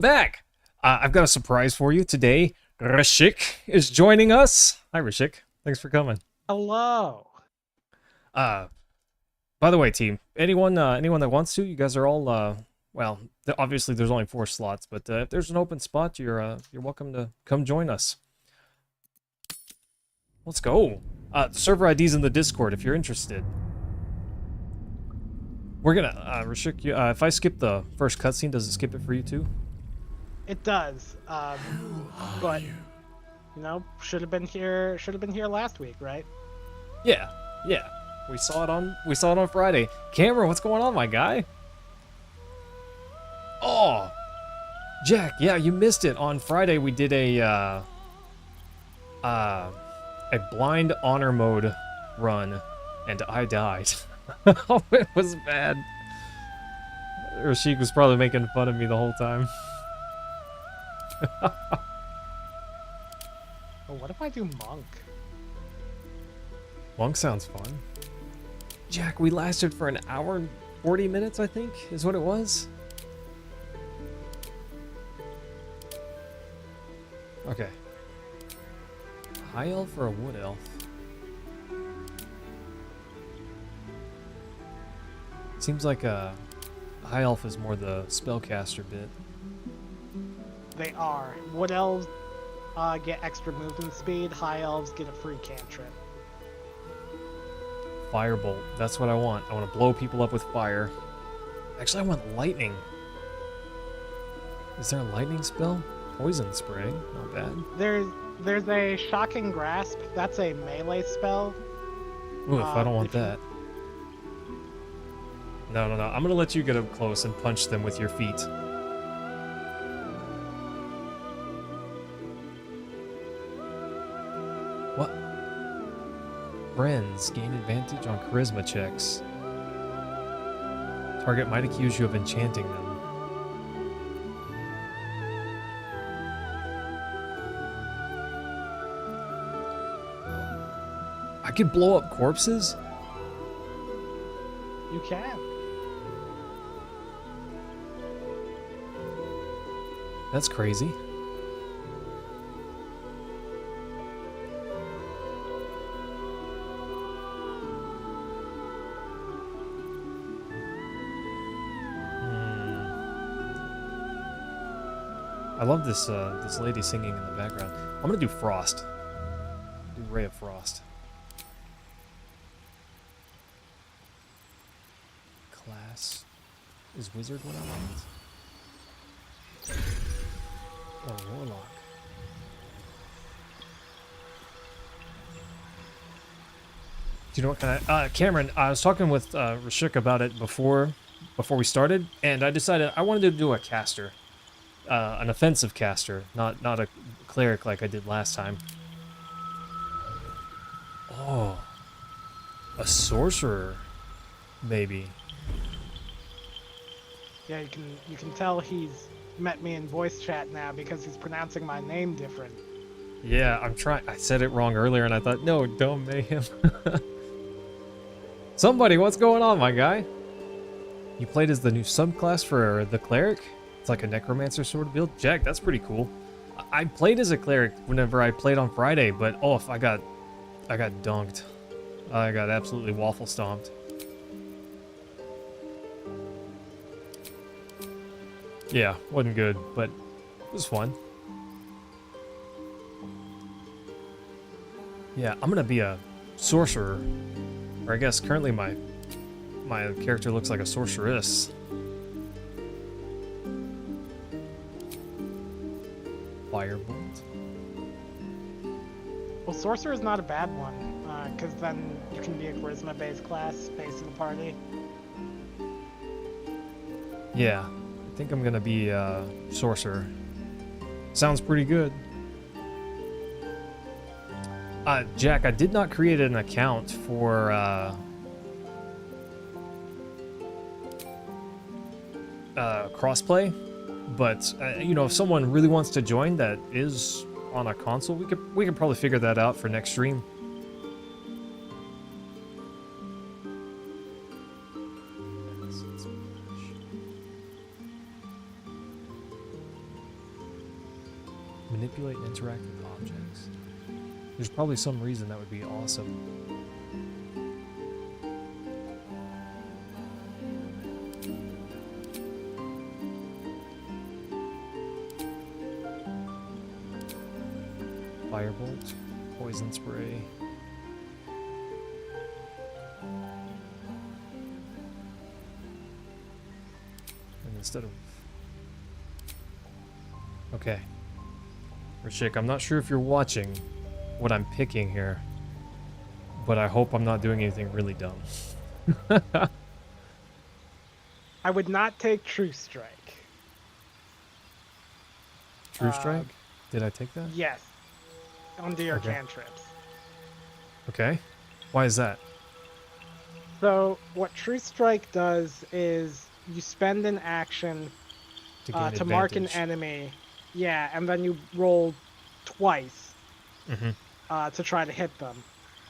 Back! I've got a surprise for you today. Rashik is joining us. Hi, Rashik. Thanks for coming. Hello. Uh, by the way, team, anyone that wants to, you guys are all, well, obviously there's only 4 slots, but if there's an open spot, you're welcome to come join us. Let's go. The server ID's in the Discord if you're interested. We're gonna, Rashik, if I skip the first cutscene, does it skip it for you too? It does. But should have been here. Should have been here last week, right? Yeah, yeah. We saw it on Friday. Cameron, what's going on, my guy? Oh, Jack, yeah, you missed it. On Friday we did a blind honor mode run, and I died. Oh, it was bad. Rashik was probably making fun of me the whole time. Oh, what if I do monk? Monk sounds fun. Jack, we lasted for an hour and 40 minutes, I think, is what it was. Okay. High elf or a wood elf? Seems like a high elf is more the spellcaster bit. They are. Wood elves get extra movement speed. High elves get a free cantrip. Firebolt. That's what I want. I want to blow people up with fire. Actually, I want lightning. Is there a lightning spell? Poison spray. Not bad. There's a shocking grasp. That's a melee spell. Ooh, I don't want that. No. I'm gonna let you get up close and punch them with your feet. What? Friends gain advantage on charisma checks. Target might accuse you of enchanting them. I could blow up corpses? You can. That's crazy. I love this this lady singing in the background. I'm gonna do Frost. Do Ray of Frost. Class is Wizard what I want? Or Warlock? Do you know what kind of... Cameron, I was talking with Rashik about it before we started, and I decided I wanted to do a caster. An offensive caster, not a cleric like I did last time. Oh, a sorcerer, maybe. Yeah, you can tell he's met me in voice chat now because he's pronouncing my name different. Yeah, I'm trying. I said it wrong earlier, and I thought, no, don't mayhem. Somebody, what's going on, my guy? You played as the new subclass for the cleric? It's like a necromancer sort of build. Jack, that's pretty cool. I played as a cleric whenever I played on Friday, but oh, I got dunked. I got absolutely waffle stomped. Yeah, wasn't good, but it was fun. Yeah, I'm gonna be a sorcerer. Or I guess currently my character looks like a sorceress. Firebolt. Well, sorcerer is not a bad one, because then you can be a charisma-based class, base of the party. Yeah, I think I'm gonna be sorcerer. Sounds pretty good. Jack, I did not create an account for crossplay, but you know, if someone really wants to join that is on a console, we could probably figure that out for next stream. Manipulate and interact with objects. There's probably some reason that would be awesome. Firebolt, poison spray. And instead of... Okay. Rashik, I'm not sure if you're watching what I'm picking here, but I hope I'm not doing anything really dumb. I would not take True Strike. True Strike? Did I take that? Yes. Under your Okay. cantrips. Okay. Why is that? So, what True Strike does is you spend an action To gain to mark an advantage. enemy. Yeah, and then you roll twice Mm-hmm. to try to hit them.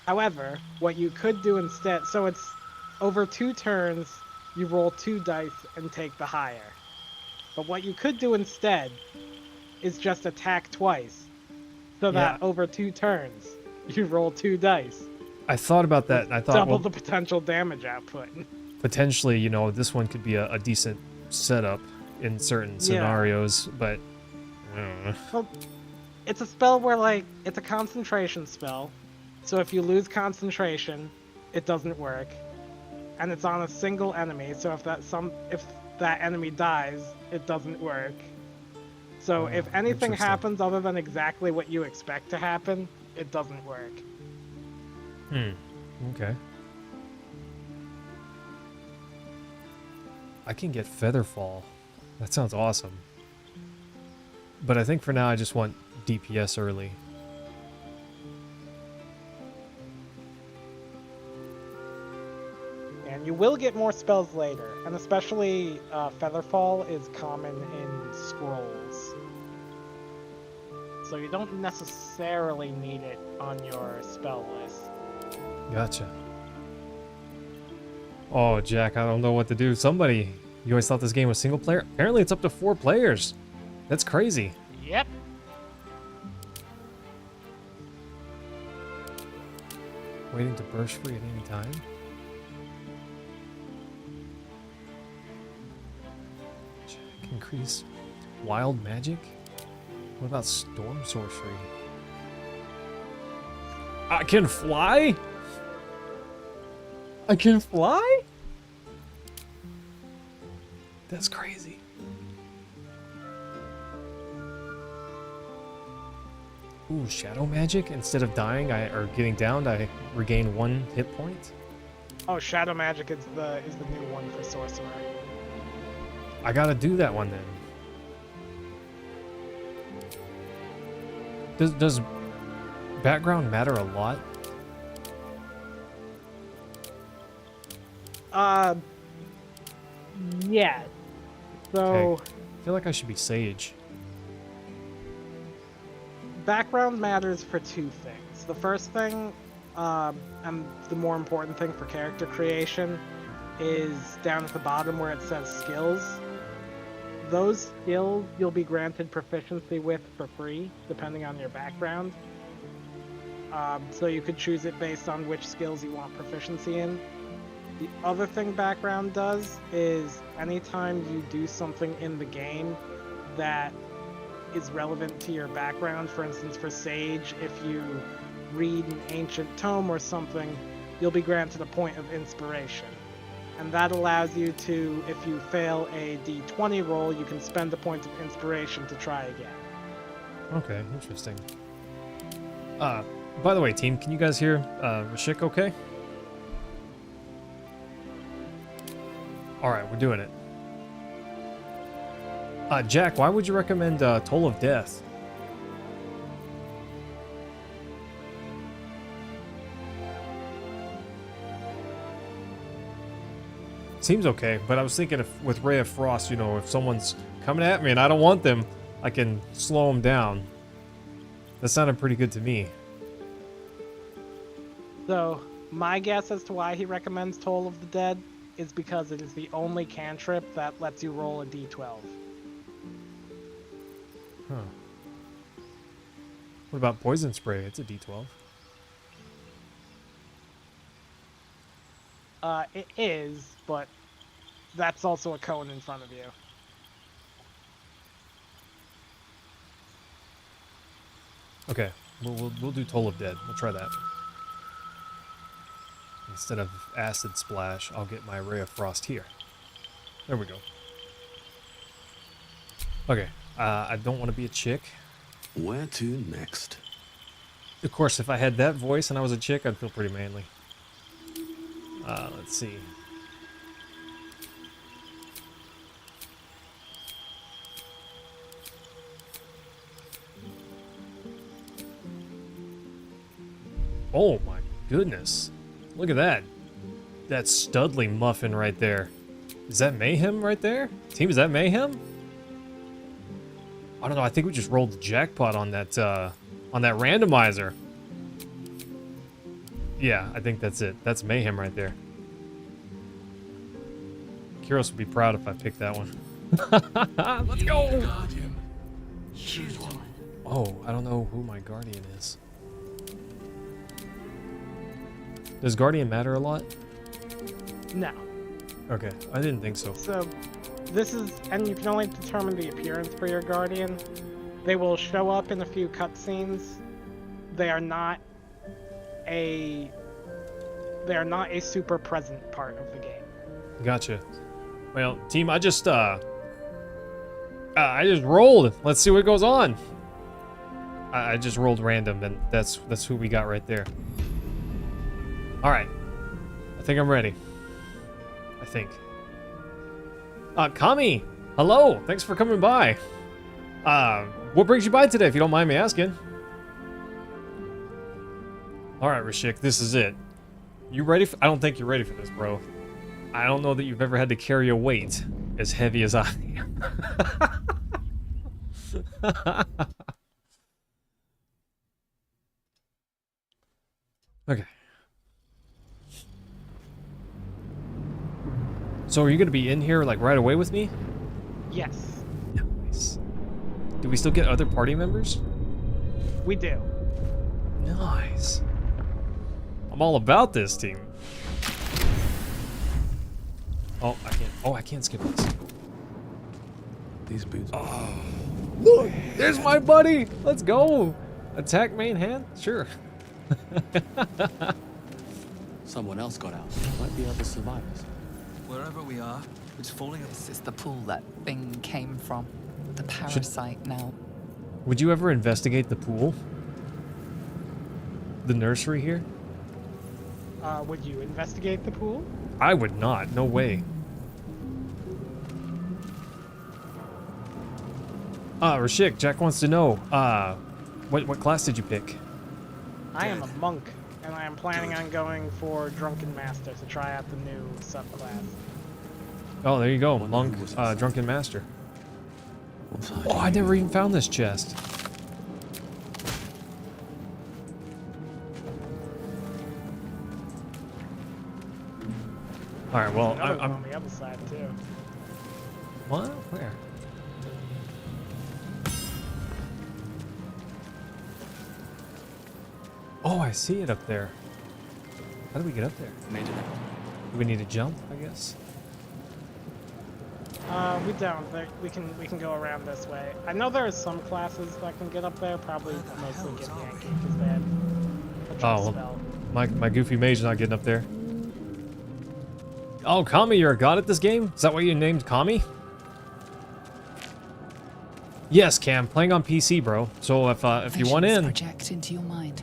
However, what you could do instead, so it's over 2 turns, you roll 2 dice and take the higher. But what you could do instead is just attack twice, so that over 2 turns, you roll 2 dice. I thought about that, and I thought, Double well, the potential damage output. potentially, you know, this one could be a decent setup in certain scenarios, but I don't know. Well, it's a spell where, like, it's a concentration spell. So if you lose concentration, it doesn't work. And it's on a single enemy, so if that enemy dies, it doesn't work. So if anything interesting. happens other than exactly what you expect to happen, it doesn't work. Okay. I can get Featherfall. That sounds awesome. But I think for now I just want DPS early. And you will get more spells later, and especially Featherfall is common in scrolls. So you don't necessarily need it on your spell list. Gotcha. Oh, Jack, I don't know what to do. Somebody, you always thought this game was single player? Apparently it's up to 4 players. That's crazy. Yep. Waiting to burst free at any time. Jack, increase wild magic? What about storm sorcery? I can fly? I can fly? That's crazy. Ooh, shadow magic? Instead of dying or getting downed, I regain 1 hit point? Oh, shadow magic is the new one for sorcerer. I gotta do that one then. Does background matter a lot? Yeah. So Okay. I feel like I should be sage. background matters for 2 things. The first thing, and the more important thing for character creation, is down at the bottom where it says skills. Those skills you'll be granted proficiency with for free, depending on your background. So you could choose it based on which skills you want proficiency in. The other thing background does is anytime you do something in the game that is relevant to your background, for instance for Sage, if you read an ancient tome or something, you'll be granted a point of inspiration. And that allows you to, if you fail a d20 roll, you can spend a point of inspiration to try again. Okay, interesting. By the way, team, can you guys hear Rashik okay? Alright, we're doing it. Jack, why would you recommend Toll of Death? Seems okay, but I was thinking if with Ray of Frost, you know, if someone's coming at me and I don't want them, I can slow them down. That sounded pretty good to me. So, my guess as to why he recommends Toll of the Dead is because it is the only cantrip that lets you roll a d12. Huh. What about poison spray? It's a D12. It is, but that's also a cone in front of you. Okay, we'll do Toll of Dead. We'll try that. Instead of Acid Splash, I'll get my Ray of Frost here. There we go. Okay, I don't want to be a chick. Where to next? Of course, if I had that voice and I was a chick, I'd feel pretty manly. Let's see. Oh my goodness. Look at that. That Studley muffin right there. Is that Mayhem right there? Team, is that Mayhem? I don't know, I think we just rolled the jackpot on that randomizer. Yeah, I think that's it. That's Mayhem right there. Kyros would be proud if I picked that one. Let's go! Oh, I don't know who my guardian is. Does guardian matter a lot? No. Okay, I didn't think so. So, this is, and you can only determine the appearance for your guardian. They will show up in a few cutscenes. They are not a super present part of the game. Gotcha. Well, team, I just rolled. Let's see what goes on. I just rolled random, and that's who we got right there. All right, I think I'm ready. I think. Kami, hello. Thanks for coming by. What brings you by today, if you don't mind me asking? All right, Rashik, this is it. You ready? I don't think you're ready for this, bro. I don't know that you've ever had to carry a weight as heavy as I am. Okay. So are you gonna be in here like right away with me? Yes. Nice. Do we still get other party members? We do. Nice. I'm all about this, team. Oh, I can't. Oh, I can't skip this. These boots. Oh, look! There's my buddy. Let's go. Attack main hand. Sure. Someone else got out. Might be other survivors. Wherever we are, it's falling apart. This is the pool that thing came from. The parasite now. Would you ever investigate the pool? The nursery here? Would you investigate the pool? I would not. No way. Rashik, Jack wants to know, what class did you pick? I am a monk, and I am planning on going for Drunken Master to try out the new subclass. Oh, there you go. Monk, Drunken Master. Oh, I never even found this chest. Alright, well, Another one I'm... on the other side, too. What? Where? Oh, I see it up there. How do we get up there? Made it out. Do we need to jump, I guess? We don't. We can go around this way. I know there are some classes that can get up there, probably mostly get Yankee, because they had a trust Oh, spell. my goofy mage not getting up there. Oh, Kami, you're a god at this game? Is that why you named Kami? Yes, Cam, playing on PC, bro. So if you want Visions in, project into your mind.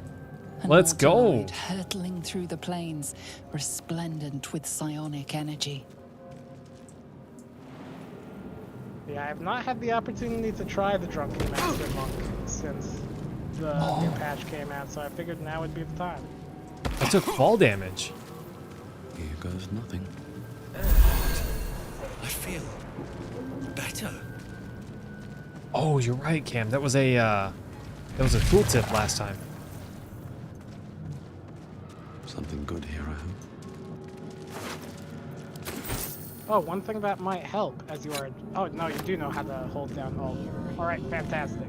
An Let's go. Autoloid hurtling through the plains, resplendent with psionic energy. Yeah, I have not had the opportunity to try the Drunken Master Monk since the new patch came out, so I figured now would be the time. I took fall damage. Here goes nothing. I feel better. Oh, you're right, Cam. That was a tooltip last time. Something good here, I hope. Oh, one thing that might help as you are... Oh, no, you do know how to hold down Alt. Alright, fantastic.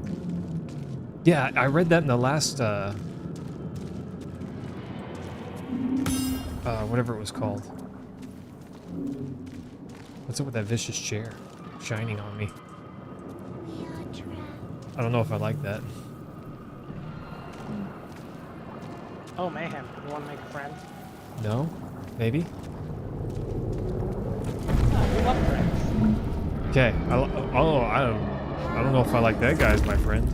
Yeah, I read that in the last, whatever it was called. What's up with that vicious chair shining on me? I don't know if I like that. Oh, Mayhem. You want to make a friend? No? Maybe? Oh, we love friends. Okay. I don't know if I like that guy as my friend.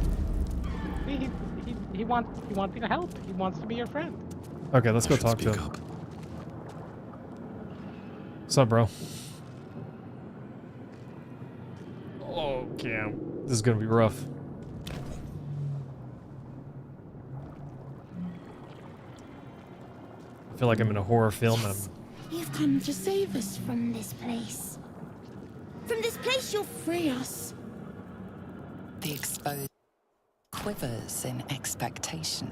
He wants you to help. He wants to be your friend. Okay, let's go talk to him. What's up, bro? Oh, damn. This is gonna be rough. I feel like I'm in a horror film. Yes, you've come to save us from this place. From this place, you'll free us. The exposed quivers in expectation.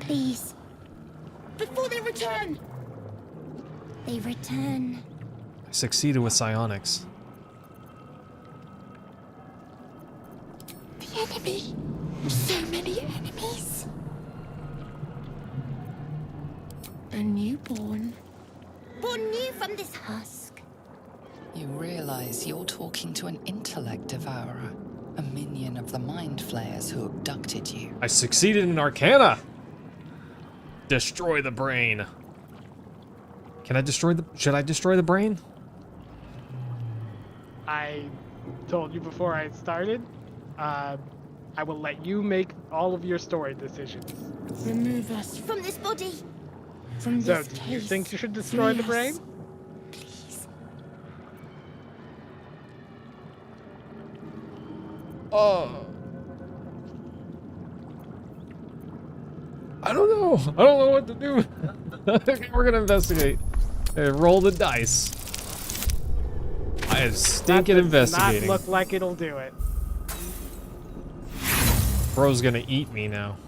Please. Before they return. They return. I succeeded with psionics. The enemy. So many enemies. A newborn. Born new from this husk. You realize you're talking to an intellect devourer, a minion of the mind flayers who abducted you. I succeeded in Arcana! Destroy the brain. Can I destroy the... Should I destroy the brain? I told you before I started. I will let you make all of your story decisions. Remove us from this body. From So, this do case. you think you should destroy the Free brain? us. Please. Oh. I don't know. I don't know what to do. We're gonna investigate. Hey, roll the dice. I am stinking That does investigating. not look like it'll do it. Bro's gonna eat me now.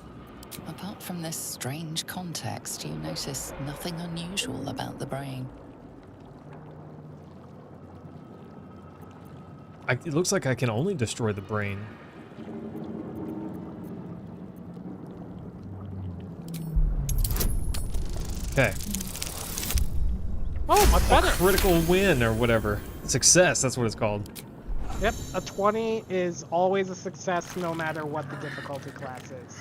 Apart from this strange context, you notice nothing unusual about the brain. It looks like I can only destroy the brain. Okay. Oh, much better. Critical win or whatever. Success, that's what it's called. Yep, a 20 is always a success no matter what the difficulty class is.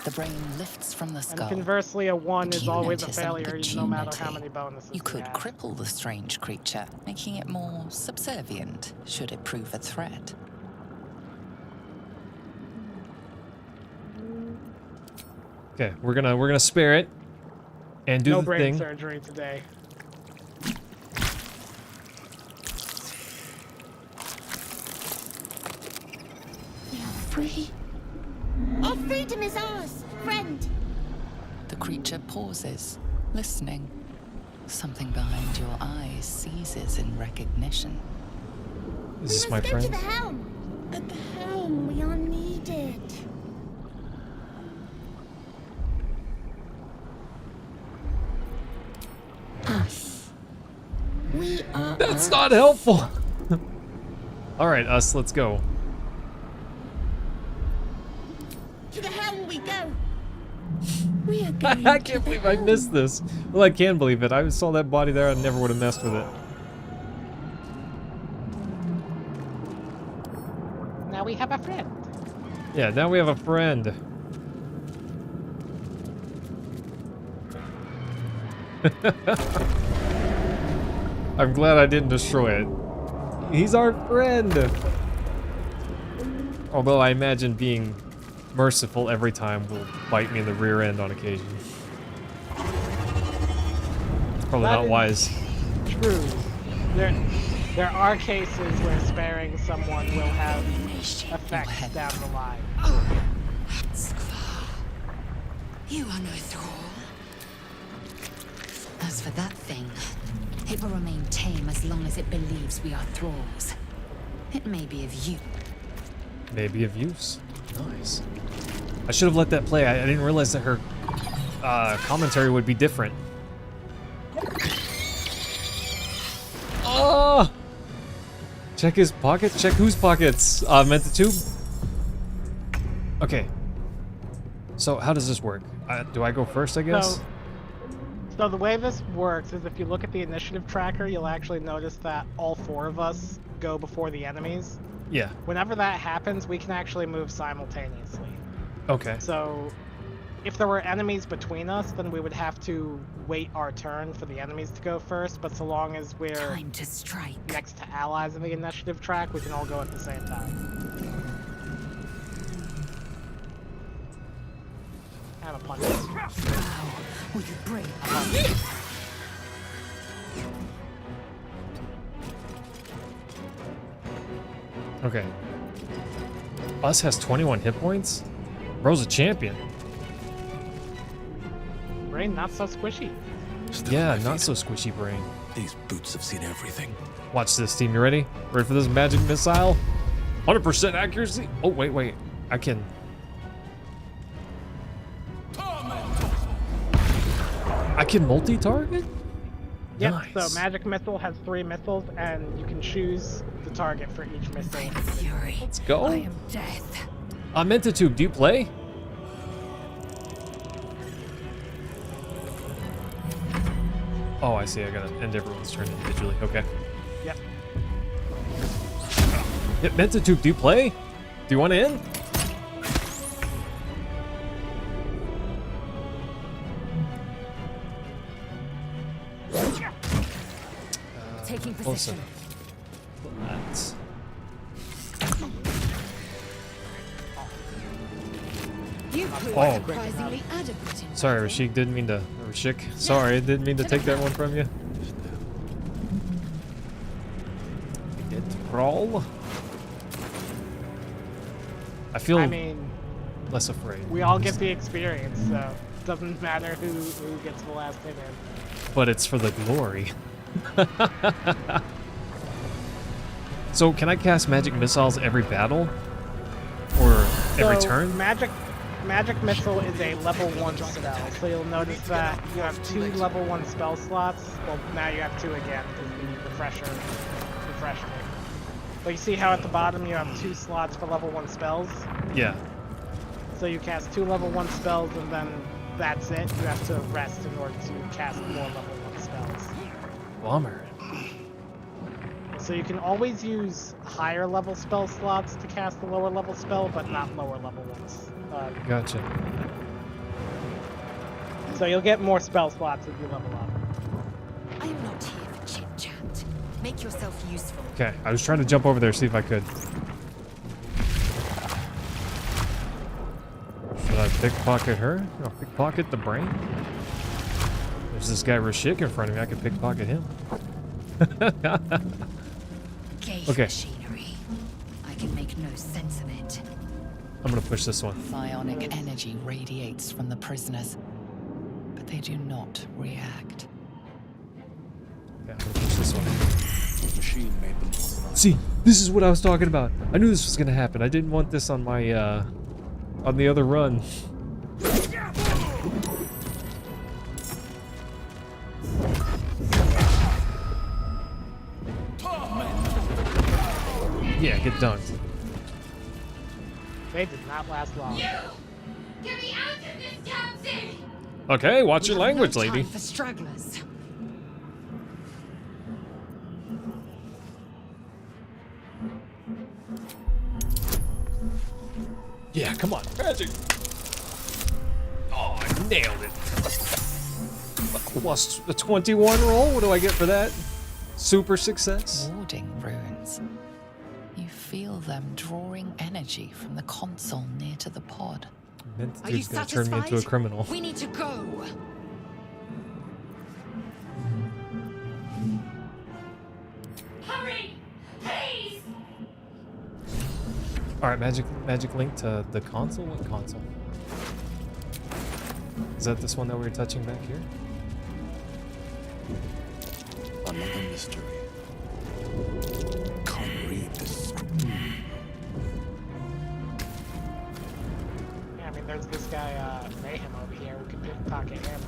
The brain lifts from the And skull. conversely, a 1 but is you always a notice an failure no matter how opportunity. many bonuses You could have. cripple the strange creature, making it more subservient should it prove a threat. Okay, we're gonna spare it and do No the brain thing. surgery today. We are free. Our freedom is ours, friend. The creature pauses, listening. Something behind your eyes seizes in recognition. Is We this my must go to friend? the helm. At the helm, we are needed. Us. We are That's us. not helpful. All right, us, let's go. To the helm we go. We are going I to can't the believe I helm. missed this. Well, I can believe it. I saw that body there. I never would have messed with it. Now we have a friend. Yeah, now we have a friend. I'm glad I didn't destroy it. He's our friend. Although I imagine being merciful every time will bite me in the rear end on occasion. It's probably That not is wise. True. There are cases where sparing someone will have effects down the line. You are no thrall. As for that thing, it will remain tame as long as it believes we are thralls. It may be of use. Maybe of use. Nice. I should have let that play. I didn't realize that her commentary would be different. Oh! Check his pockets. Check whose pockets? Meant the tube? Okay. So how does this work? Do I go first, I guess? So the way this works is if you look at the initiative tracker, you'll actually notice that all 4 of us go before the enemies. Yeah. Whenever that happens, we can actually move simultaneously. Okay. So if there were enemies between us, then we would have to wait our turn for the enemies to go first, but so long as we're Time to strike. next to allies in the initiative track, we can all go at the same time. Have a punch. Wow. Will you break? Okay. Us has 21 hit points? Bro's a champion. Brain not so squishy. Still Yeah, on my not feet. so squishy brain. These boots have seen everything. Watch this, team. You ready? Ready for this magic missile? 100% accuracy? Oh, wait. I can... I can multi-target? Yep, Nice. so Magic Missile has 3 missiles, and you can choose the target for each missile. Fury. Let's go. I am death. Mentitude, do you play? Oh, I see. I gotta end everyone's turn individually. Okay. Yep. Yeah, Mentitude, do you play? Do you want to end? Taking Close position. enough. Let's... You proved Oh. surprisingly adequate in Sorry, Rashik, didn't mean to... Rashik, sorry, didn't mean to take that one from you. Get to crawl. I feel I mean, less afraid. we all get the experience, so it doesn't matter who gets the last hit in. But it's for the glory. So, can I cast magic missiles every battle? Or every So, turn? Magic Missile is a level 1 spell, so you'll notice that you have 2 level 1 spell slots. Well, now you have 2 again, because the refreshed it. But you see how at the bottom you have 2 slots for level 1 spells? Yeah. So you cast 2 level 1 spells, and then that's it. You have to rest in order to cast more level 1 spells. Bummer. So you can always use higher level spell slots to cast the lower level spell, but not lower level ones. Gotcha. So you'll get more spell slots as you level up. I am not here for chit chat. Make yourself useful. Okay, I was trying to jump over there, see if I could. Should I pickpocket her? No, pickpocket the brain? There's this guy Rashik in front of me, I could pickpocket him. Gauge Okay. machinery. I can make no sense of it. I'm gonna push this one. Psionic energy radiates from the prisoners, but they do not react. Yeah, I'm gonna push this one. The machine made them hostile. See, this is what I was talking about. I knew this was gonna happen. I didn't want this on my, on the other run. Yeah, get dunked. They did not last long. Get me out of this damn thing! Okay, watch your We have language, no lady. time for stragglers. Yeah, come on. Magic. Oh, I nailed it. Plus a 21 roll. What do I get for that? Super success. Warding runes. You feel them drawing energy from the console near to the pod. Are you Mentitude's gonna turn satisfied? me into a criminal. We need to go. Hurry! Please! All right, magic link to the console. What console? Is that this one that we were touching back here? Another mystery. Can't read this script. Yeah, I mean, there's this guy, Mayhem over here. We could pickpocket him.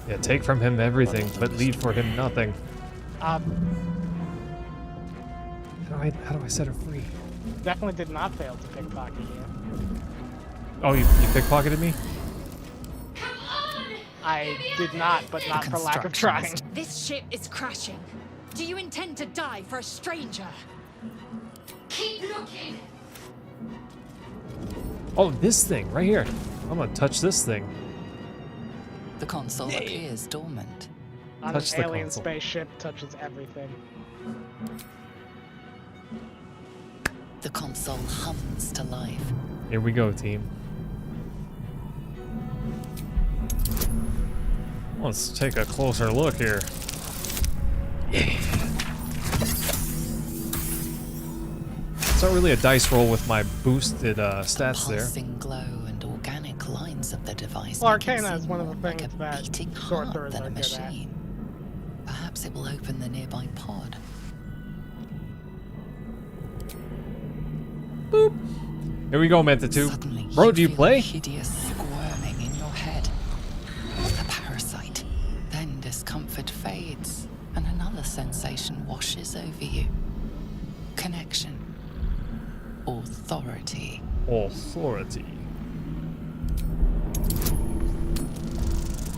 Yeah, take from him everything, but leave for him nothing. Um, How do I set her free? definitely did not fail to pickpocket you. Oh, you pickpocketed me? I did not, but not for lack of trying. This ship is crashing. Do you intend to die for a stranger? Keep looking. Oh, this thing right here. I'm gonna touch this thing. The console appears dormant. On Touch an the alien console. spaceship touches everything. The console hums to life. Here we go, team. Let's take a closer look here. Yeah. It's not really a dice roll with my boosted stats there. Pulsing glow and organic lines of the device. Well, make it Arcana is seem one of the more like things a that beating short heart throwers than are a good at. machine. Perhaps it will open the nearby pod. Here we go, Manta2. Suddenly, Bro, do you feel play? a hideous squirming in your head. A parasite. Then discomfort fades, and another sensation washes over you. Connection. Authority. Authority.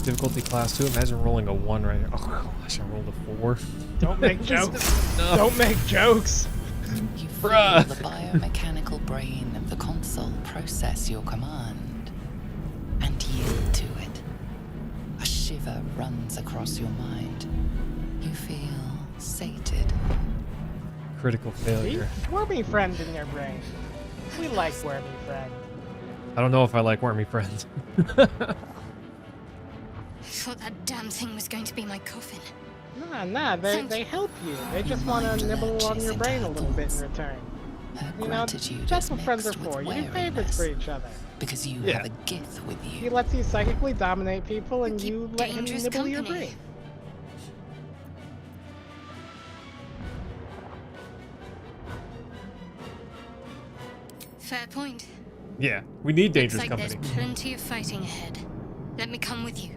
Difficulty class 2. Imagine rolling a 1 right here. Oh gosh, I rolled a 4. Don't make jokes. Don't make jokes. You feel Bruh. the biomechanical brain of the console process your command and yield to it. A shiver runs across your mind. You feel sated. Critical See? failure. Wormy friend in your brain. We like wormy friend. I don't know if I like wormy friends. Thought that damn thing was going to be my coffin. Nah, they help you. They just want to mind nibble on lurches your into brain a her little bit in thoughts. return. Her You know, gratitude that's is what friends are mixed with for. You do favors wariness, for each other. because you Yeah. have a gift with He you. lets you psychically dominate people, and keep you let him dangerous nibble your company. brain. Fair point. Yeah, we need dangerous Looks like company. there's plenty of fighting ahead. Let me come with you.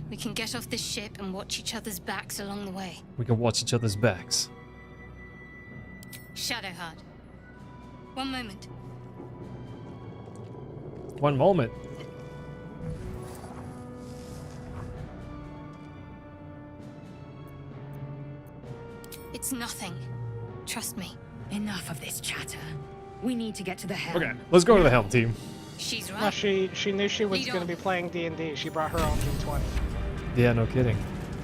We can get off this ship and watch each other's backs along the way. We can watch each other's backs. Shadowheart. One moment. One moment. It's nothing. Trust me. Enough of this chatter. We need to get to the helm. Okay, let's go to the helm, team. She's No, right. she knew she was Lead going to on. be playing D&D. She brought her own D20. Yeah, no kidding.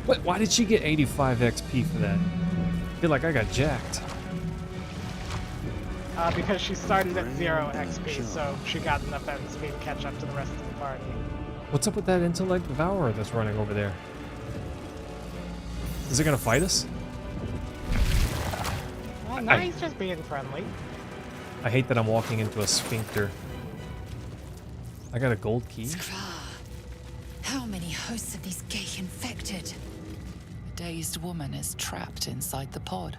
Why did she get 85 XP for that? I feel like I got jacked. Because she started at 0 XP, so she got enough XP to catch up to the rest of the party. What's up with that intellect devourer that's running over there? Is it gonna fight us? Well, now he's just being friendly. I hate that I'm walking into a sphincter. I got a gold key. How many hosts of these gay infected? A dazed woman is trapped inside the pod.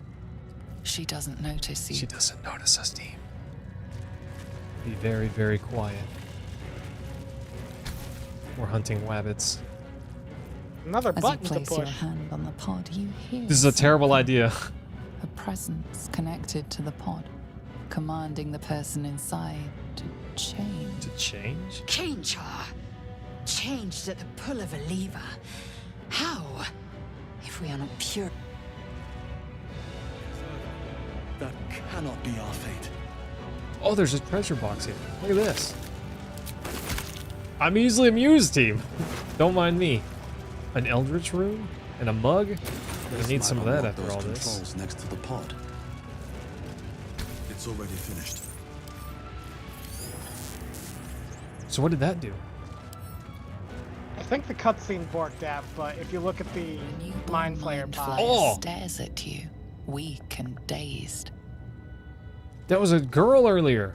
She doesn't notice you. She doesn't notice us, team. Be very, very quiet. We're hunting wabbits. Another As you button to place your push. hand on the pod, you hear This is a terrible something. idea. A presence connected to the pod, commanding the person inside to change. To change? Change her. Changed at the pull of a lever. How? If we are not pure. That cannot be our fate. Oh, there's a treasure box here. Look at this. I'm easily amused, team. Don't mind me. An eldritch rune and a mug. I This need might some of that unlock after those all this. controls next to the pod. It's already finished. So what did that do? I think the cutscene borked out, but if you look at the Newborn Mind Flayer pod, Oh! stares at you, weak and dazed. That was a girl earlier.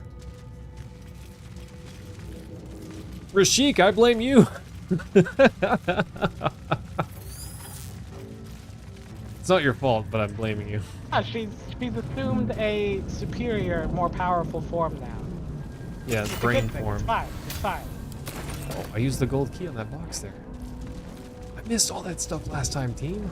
Rashik, I blame you. It's not your fault, but I'm blaming you. she's assumed a superior, more powerful form now. Yeah, It's a brain good thing. form. It's fine. It's fine. Oh, I used the gold key on that box there. I missed all that stuff last time, team.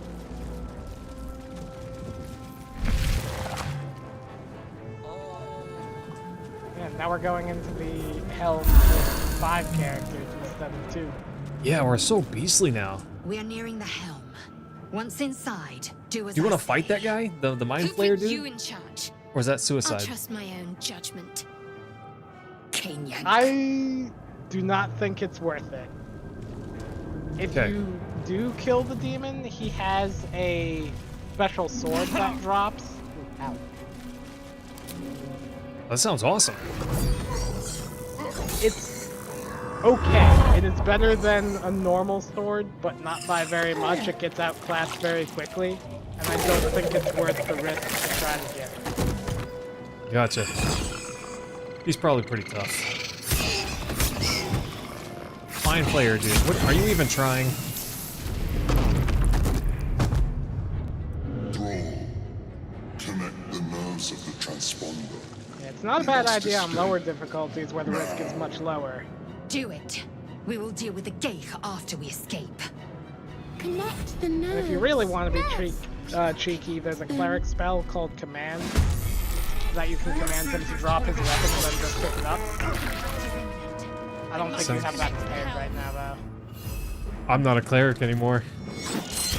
And now we're going into the hell with 5 characters instead of 2. Yeah, we're so beastly now. We are nearing the helm. Once inside, do as Do you I want to fight say. that guy? The mind Who flayer put you dude? in charge? Or is that I'll suicide? trust my own judgment. Cane yank. I do not think it's worth it. If Okay. you do kill the demon, he has a special sword that drops. Ow. That sounds awesome. It's okay. It is better than a normal sword, but not by very much. It gets outclassed very quickly, and I don't think it's worth the risk to try to get it. Gotcha. He's probably pretty tough. Mind flayer dude, what are you even trying? Thrall, connect the nerves of the transponder. Yeah, it's not a bad idea on lower difficulties where the risk is much lower. Do it. We will deal with the Geich after we escape. Connect the And nerves. if you really want to be cheeky, there's a cleric spell called Command that you can command him to drop his weapon and then just pick it up. I don't think you have that prepared right now, though. I'm not a cleric anymore.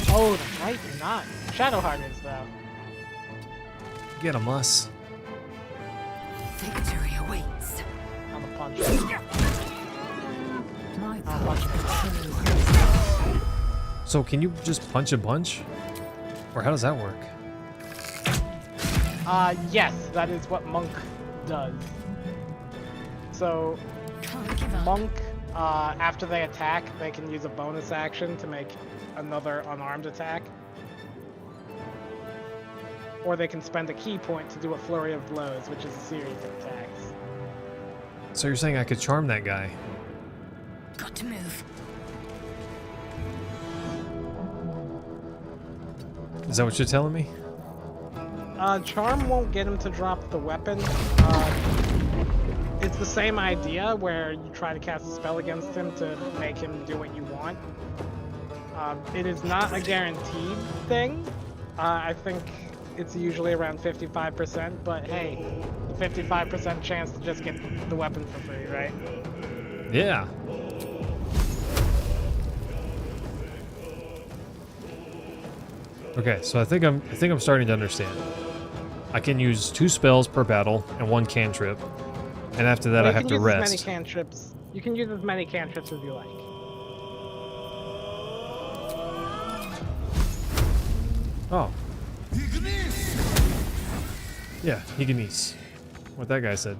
Oh, that's right, you're not. Shadowheart is, though. Get a muss. Victory awaits. I'm a punch. My I'll punch him. So can you just punch a bunch? Or how does that work? Yes, that is what Monk does. So, Can't give up. Monk, after they attack, they can use a bonus action to make another unarmed attack. Or they can spend a key point to do a flurry of blows, which is a series of attacks. So you're saying I could charm that guy? Got to move. Is that what you're telling me? Charm won't get him to drop the weapon. It's the same idea where you try to cast a spell against him to make him do what you want. It is not a guaranteed thing. I think it's usually around 55%, but hey, the 55% chance to just get the weapon for free, right? Yeah. Okay, so I think I'm starting to understand. I can use 2 spells per battle and 1 cantrip, and after that Well, I you have can to use rest. As many cantrips. You can use as many cantrips as you like. Oh. Yeah, Higanis. What that guy said.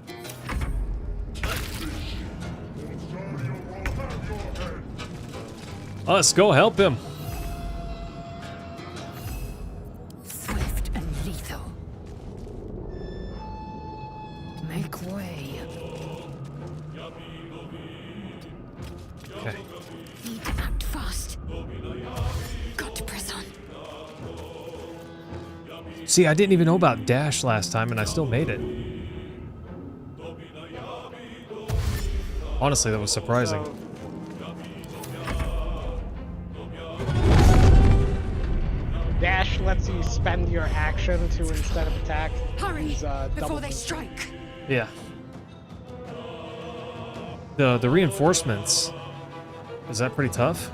Let's go help him. Swift and lethal. Make way. Okay. Need to act fast. Got to press on. See, I didn't even know about dash last time, and I still made it. Honestly, that was surprising. So, dash lets you spend your action to, instead of attack, Hurry, use double before they movement. strike. Yeah. The reinforcements. Is that pretty tough?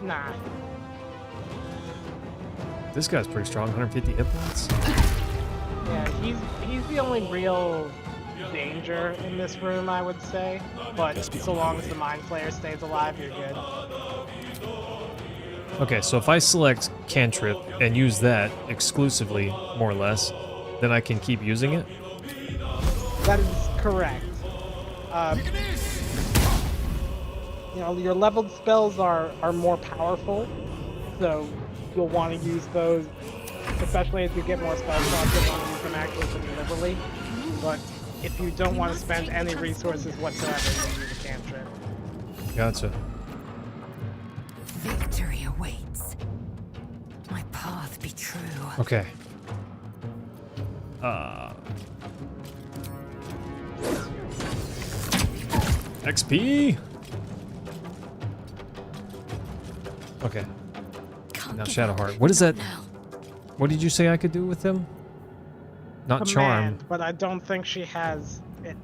Nah. This guy's pretty strong, 150 hit points. Yeah, he's the only real danger in this room, I would say. But so long as the Mind Flayer stays alive, you're good. Okay, so if I select cantrip and use that exclusively, more or less, then I can keep using it? That is correct. You know, your leveled spells are more powerful, so you'll want to use those, especially as you get more spell slots, you'll want to use them actually pretty liberally. But if you don't want to spend any resources whatsoever, you can use a cantrip. Gotcha. Victory awaits. My path be true. Okay. XP! Okay. Can't Now give Shadowheart. up. What is that? Now. What did you say I could do with him? Not charm. Command, but I don't think she has it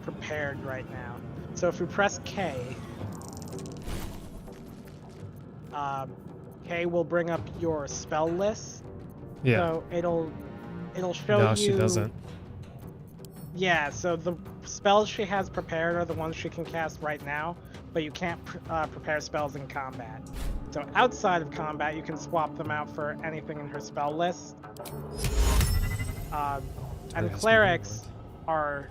prepared right now. So if we press K, K will bring up your spell list. Yeah. So it'll show you. No, she doesn't. Yeah, so the spells she has prepared are the ones she can cast right now, but you can't prepare spells in combat. So outside of combat, you can swap them out for anything in her spell list. And clerics are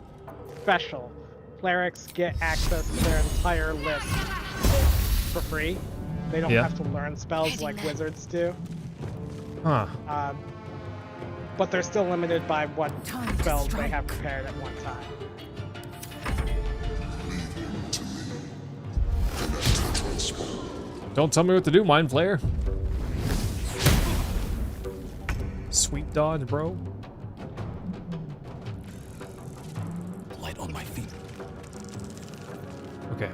special. Clerics get access to their entire list for free. They don't have to learn spells like wizards do. Huh. But they're still limited by what spells they have prepared at one time. Don't tell me what to do, Mind Flayer. Sweet dodge, bro. Light on my feet. Okay.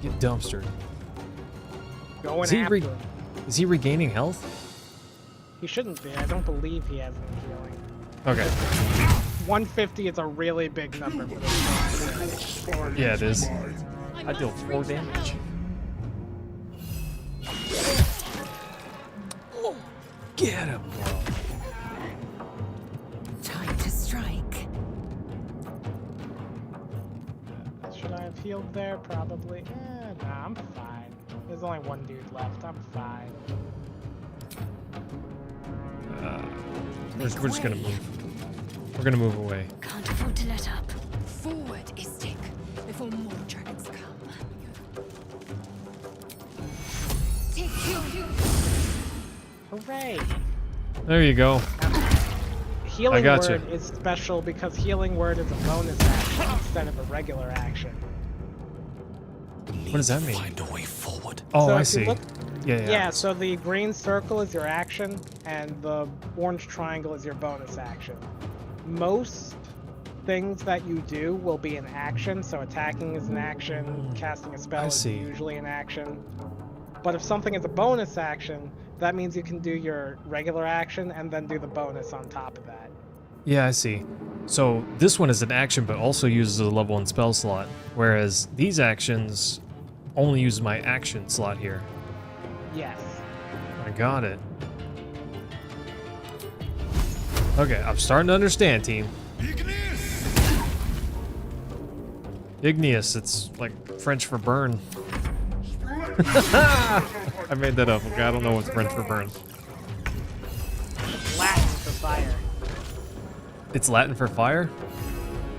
Get dumpstered. Going Is he, after him. is he regaining health? He shouldn't be. I don't believe he has any healing. Okay. 150 is a really big number for this. Yeah, it is. I deal 4 damage. Get him, bro. Time to strike. Should I have healed there? Probably. Nah, I'm fine. There's only one dude left. I'm fine. We're just gonna move. We're gonna move away. Can't afford to let up. Forward, Istik, before more dragons come. Take you. Hooray! There you go. Healing gotcha. Word is special because Healing Word is a bonus action instead of a regular action. What does that mean? Find a way forward. Oh, So I if you see. look- Yeah. Yeah, so the green circle is your action, and the orange triangle is your bonus action. Most things that you do will be an action, so attacking is an action, casting a spell I is see. usually an action. But if something is a bonus action, that means you can do your regular action and then do the bonus on top of that. Yeah, I see. So this one is an action, but also uses a level 1 spell slot, whereas these actions only use my action slot here. Yes. I got it. Okay, I'm starting to understand, team. Igneous, it's like French for burn. I made that up. Okay, I don't know what's French for burn. Latin for fire. It's Latin for fire?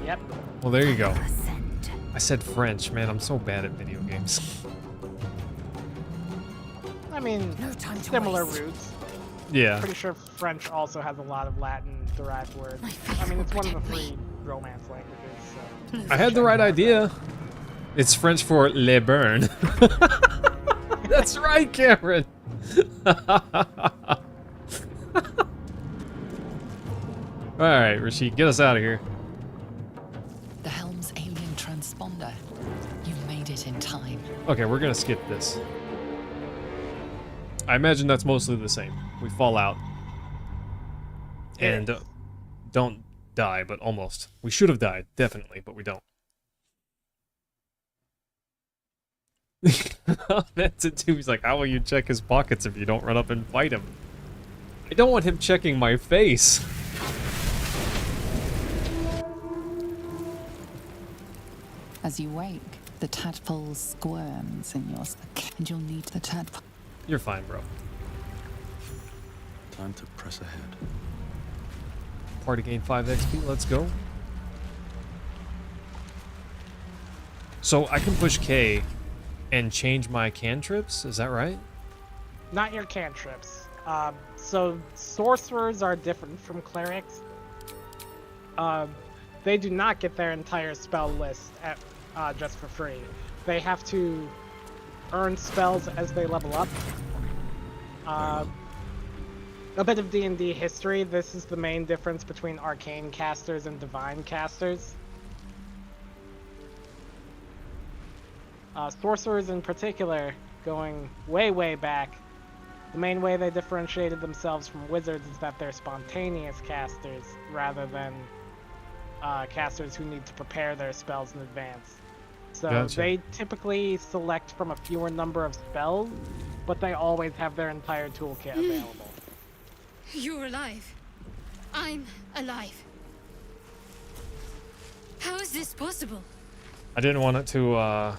Yep. Well, there you go. Ascend. I said French, man. I'm so bad at video games. I mean, No time to similar waste. roots. Yeah. Pretty sure French also has a lot of Latin-derived words. My faith I mean, will it's one of the protect 3 me. Romance languages, so... I had the right idea. It's French for le burn. That's right, Cameron. Alright, Rashid, get us out of here. The helm's alien transponder. You made it in time. Okay, we're gonna skip this. I imagine that's mostly the same. We fall out. And don't die, but almost. We should have died, definitely, but we don't. That's it too. He's like, how will you check his pockets if you don't run up and fight him? I don't want him checking my face. As you wake, the tadpole squirms in your stomach, and you'll need the tadpole. You're fine, bro. Time to press ahead. Party gain 5 XP, let's go. So I can push K and change my cantrips, is that right? Not your cantrips. So sorcerers are different from clerics. They do not get their entire spell list just for free. They have to earn spells as they level up. A bit of D&D history. This is the main difference between arcane casters and divine casters. Sorcerers in particular, going way, way back, The main way they differentiated themselves from wizards is that they're spontaneous casters rather than casters who need to prepare their spells in advance. So Gotcha. they typically select from a fewer number of spells, but they always have their entire toolkit available. You're alive. I'm alive. How is this possible? I didn't want it to, I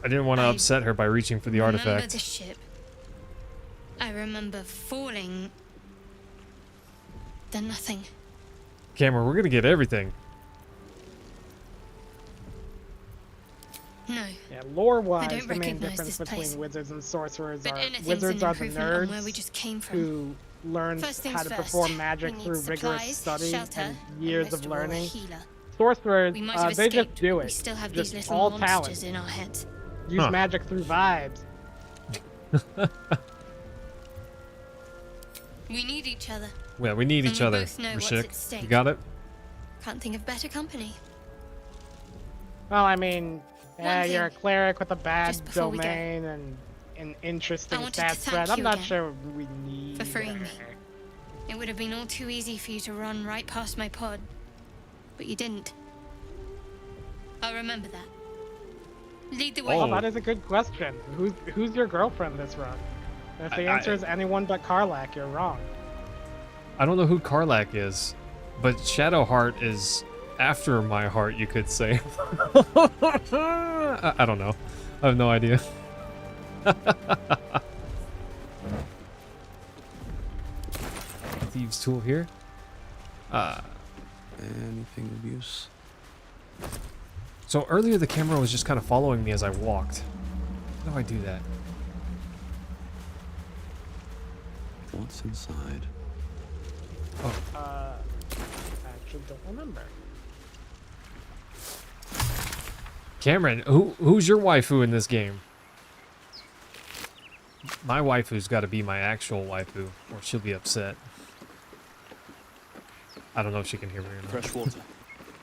didn't want to I upset her by reaching for the Remember artifact. the ship. I remember falling. Then nothing. Cameron, we're gonna get everything. No. Yeah, lore-wise, I don't the main recognize difference this between place. wizards and sorcerers But are anything's wizards an are the improvement on nerds where we just came from. who learn First things how to first, perform magic we need through rigorous supplies, study shelter, and and years most of all, a learning. healer. Sorcerers, We might have they just escaped, do but it. we still have just these little all monsters talent. in our heads. Use Huh. magic through vibes. We need each other. Yeah, we need And each we other. both know what's Rashik, at stake. you got it? Can't think of better company. Well, I mean, yeah, One you're a thing, cleric with a bad just before we go. domain and an interesting I wanted to stat thank spread. I'm you not again sure we need for freeing me. her. It would have been all too easy for you to run right past my pod. But you didn't. I'll remember that. Lead the way. Oh, that is a good question. Who's your girlfriend this run? If the answer is anyone but Karlak, you're wrong. I don't know who Karlak is, but Shadowheart is after my heart, you could say. I don't know. I have no idea. Thieves' tool here. Anything of use? So earlier the camera was just kind of following me as I walked. How do I do that? What's inside? I actually don't remember. Cameron, who's your waifu in this game? My waifu's got to be my actual waifu, or she'll be upset. I don't know if she can hear me or not. Fresh water.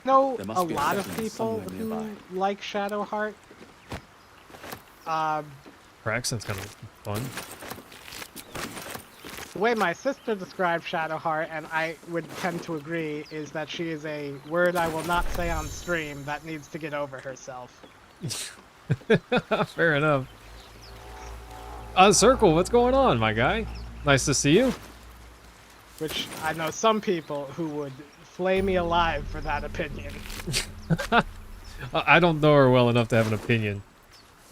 No, There a must be a lot of settlement people somewhere who nearby. like Shadowheart. Her accent's kind of fun. The way my sister described Shadowheart, and I would tend to agree, is that she is a word I will not say on stream that needs to get over herself. Fair enough. Circle, what's going on, my guy? Nice to see you. Which I know some people who would flay me alive for that opinion. I don't know her well enough to have an opinion.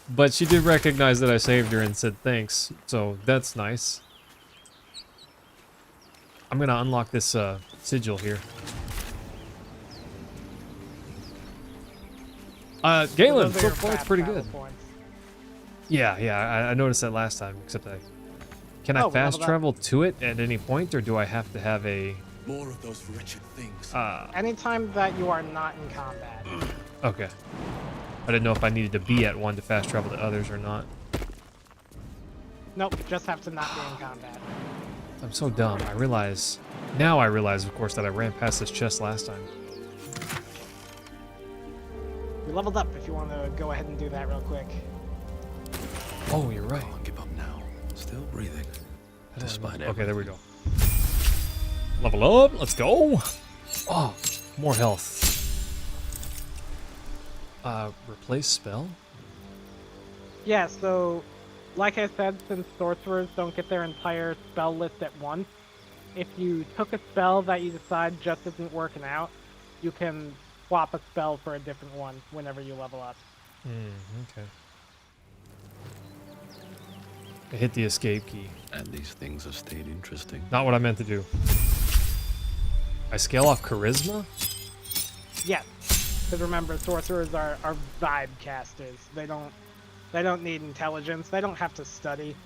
But she did recognize that I saved her and said thanks, so that's nice. I'm gonna unlock this sigil here. Galen, Those are your flip point's fast pretty travel good. points. Yeah, I noticed that last time, except can I Oh, fast level up. travel to it at any point, or do I have to have a... More of those wretched things. Anytime that you are not in combat. Okay. I didn't know if I needed to be at one to fast travel to others or not. Nope, you just have to not be in combat. I'm so dumb. Now I realize, of course, that I ran past this chest last time. You leveled up if you want to go ahead and do that real quick. Oh, you're right. I'll give up now. Still breathing. Despite Okay, there we go. Level up. Let's go. Oh, more health. Replace spell? Yeah, so, like I said, since sorcerers don't get their entire spell list at once, if you took a spell that you decide just isn't working out, you can swap a spell for a different one whenever you level up. Okay. I hit the escape key. And these things have stayed interesting. Not what I meant to do. I scale off charisma? Yes, because remember, sorcerers are vibe casters. They don't need intelligence. They don't have to study.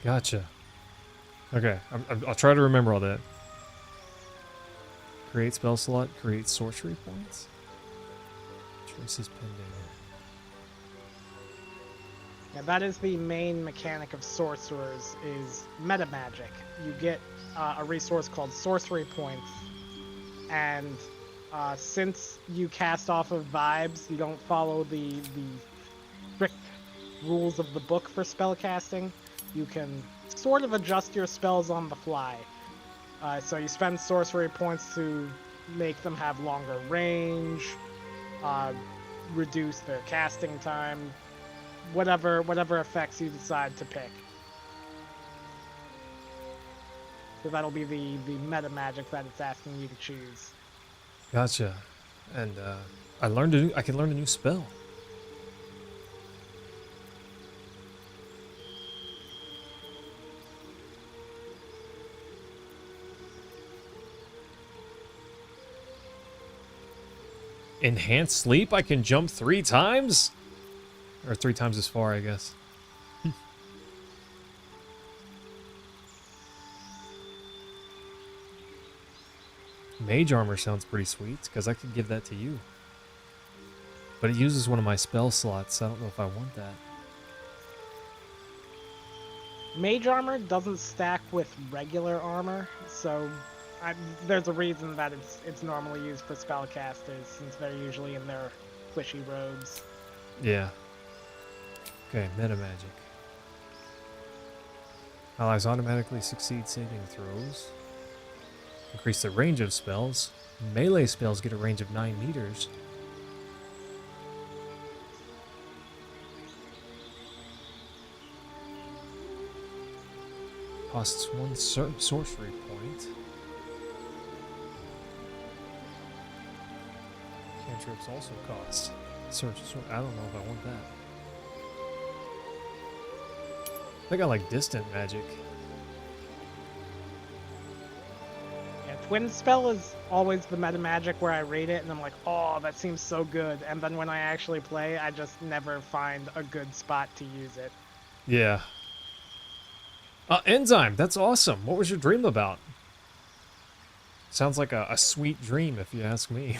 Gotcha. Okay, I'll try to remember all that. Create spell slot, create sorcery points. Choices pending. Yeah, that is the main mechanic of sorcerers, is meta magic. You get a resource called sorcery points, and since you cast off of vibes, you don't follow the rules of the book for spellcasting, you can sort of adjust your spells on the fly. So you spend sorcery points to make them have longer range, reduce their casting time, whatever effects you decide to pick. So that'll be the meta magic that it's asking you to choose. Gotcha. And I can learn a new spell. Enhanced sleep? I can jump 3 times? Or 3 times as far, I guess. Mage armor sounds pretty sweet, because I could give that to you. But it uses one of my spell slots. I don't know if I want that. Mage armor doesn't stack with regular armor, so there's a reason that it's normally used for spellcasters, since they're usually in their squishy robes. Yeah. Okay, meta magic. Allies automatically succeed saving throws. Increase the range of spells. Melee spells get a range of 9 meters. Costs 1 sorcery point. Cantrips also cost. I don't know if I want that. I think I like distant magic. Yeah, Twin Spell is always the meta magic where I read it and I'm like, oh, that seems so good. And then when I actually play, I just never find a good spot to use it. Yeah. Enzyme, that's awesome. What was your dream about? Sounds like a sweet dream, if you ask me.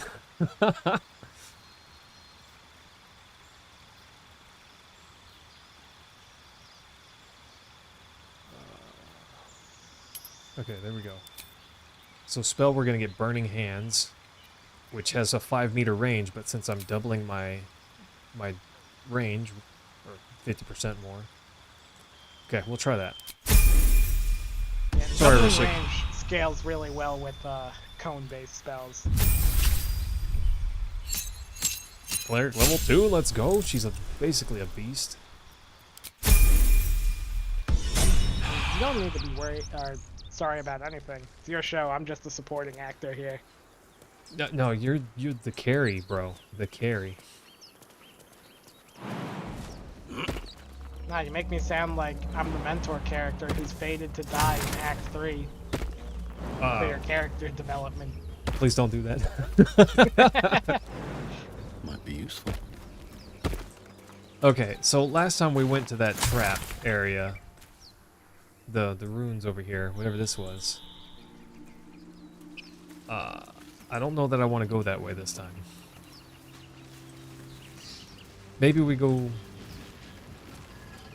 Okay, there we go. So spell, we're going to get Burning Hands, which has a 5-meter range, but since I'm doubling my range, or 50% more. Okay, we'll try that. Yeah, Sorry, doubling Rishik. range scales really well with cone-based spells. Cleric level 2, let's go. She's basically a beast. You don't need to be worried or sorry about anything. It's your show. I'm just a supporting actor here. No, you're the carry, bro. The carry. Nah, you make me sound like I'm the mentor character who's fated to die in Act 3 for your character development. Please don't do that. Might be useful. Okay, so last time we went to that trap area, the ruins over here, whatever this was. I don't know that I want to go that way this time. Maybe we go.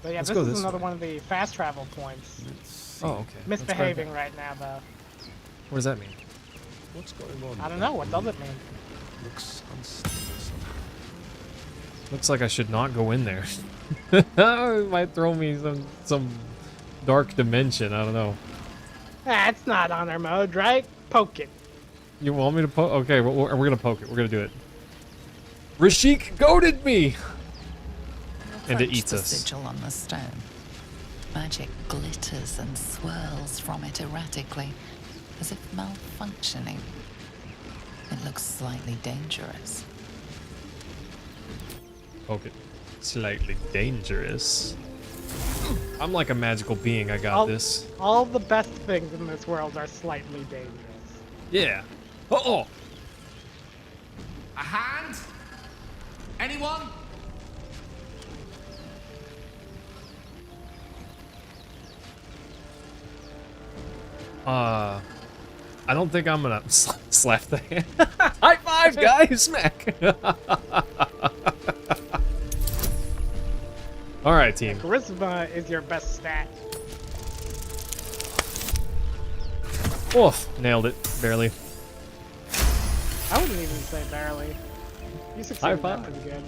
But yeah, Let's this go is this another way. one of the fast travel points. Oh, okay. Let's try Misbehaving that. right now, though. What does that mean? What's going on? I don't know. What does it mean? Looks unstable somehow. Looks like I should not go in there. It might throw me some dark dimension. I don't know. That's not honor mode, right? Poke it. You want me to poke? Okay, we're gonna poke it. We're gonna do it. Rashik goaded me! And it Approach eats the us. sigil on the stone. Magic glitters and swirls from it erratically, as if malfunctioning. It looks slightly dangerous. Poke it. Slightly dangerous. I'm like a magical being. I got this. All the best things in this world are slightly dangerous. Yeah. Uh-oh! A hand? Anyone? I don't think I'm gonna slap the hand. High five, guys! Smack! Alright, team. Charisma is your best stat. Oof, nailed it. Barely. I wouldn't even say barely. You succeeded five. that pretty good.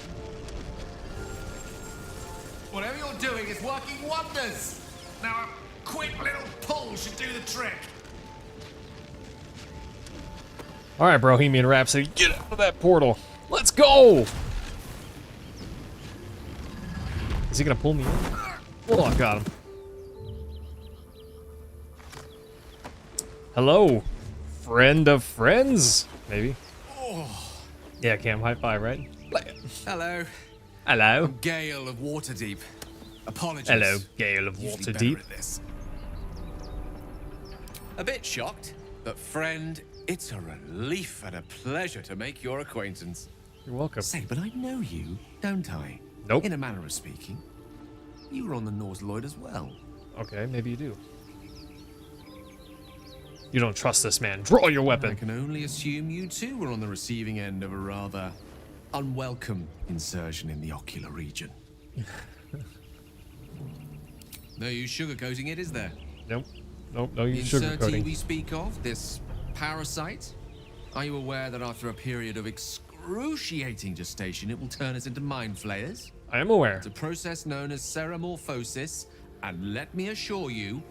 Whatever doing is working wonders. Now a quick little pull should do the trick. All right, Bohemian Rhapsody, get out of that portal. Let's go. Is he gonna pull me in? Oh, I got him. Hello, friend of friends, maybe. Oh. Yeah, Cam, high five, right? Hello. Hello. I'm Gale of Waterdeep. Apologies. Hello, Gale of Usually Waterdeep. better at this. A bit shocked, but friend, it's a relief and a pleasure to make your acquaintance. You're welcome. Say, but I know you, don't I? Nope. In a manner of speaking. You were on the Norse Lloyd as well. Okay, maybe you do. You don't trust this man. Draw your weapon. I can only assume you too were on the receiving end of a rather unwelcome insertion in the ocular region. No use sugarcoating it, is there? Nope. Nope, no The use insertee sugarcoating. we speak of, this parasite, are you aware that after a period of excruciating gestation, it will turn us into mind flayers? I am aware. It's a process known as ceramorphosis, and let me assure you,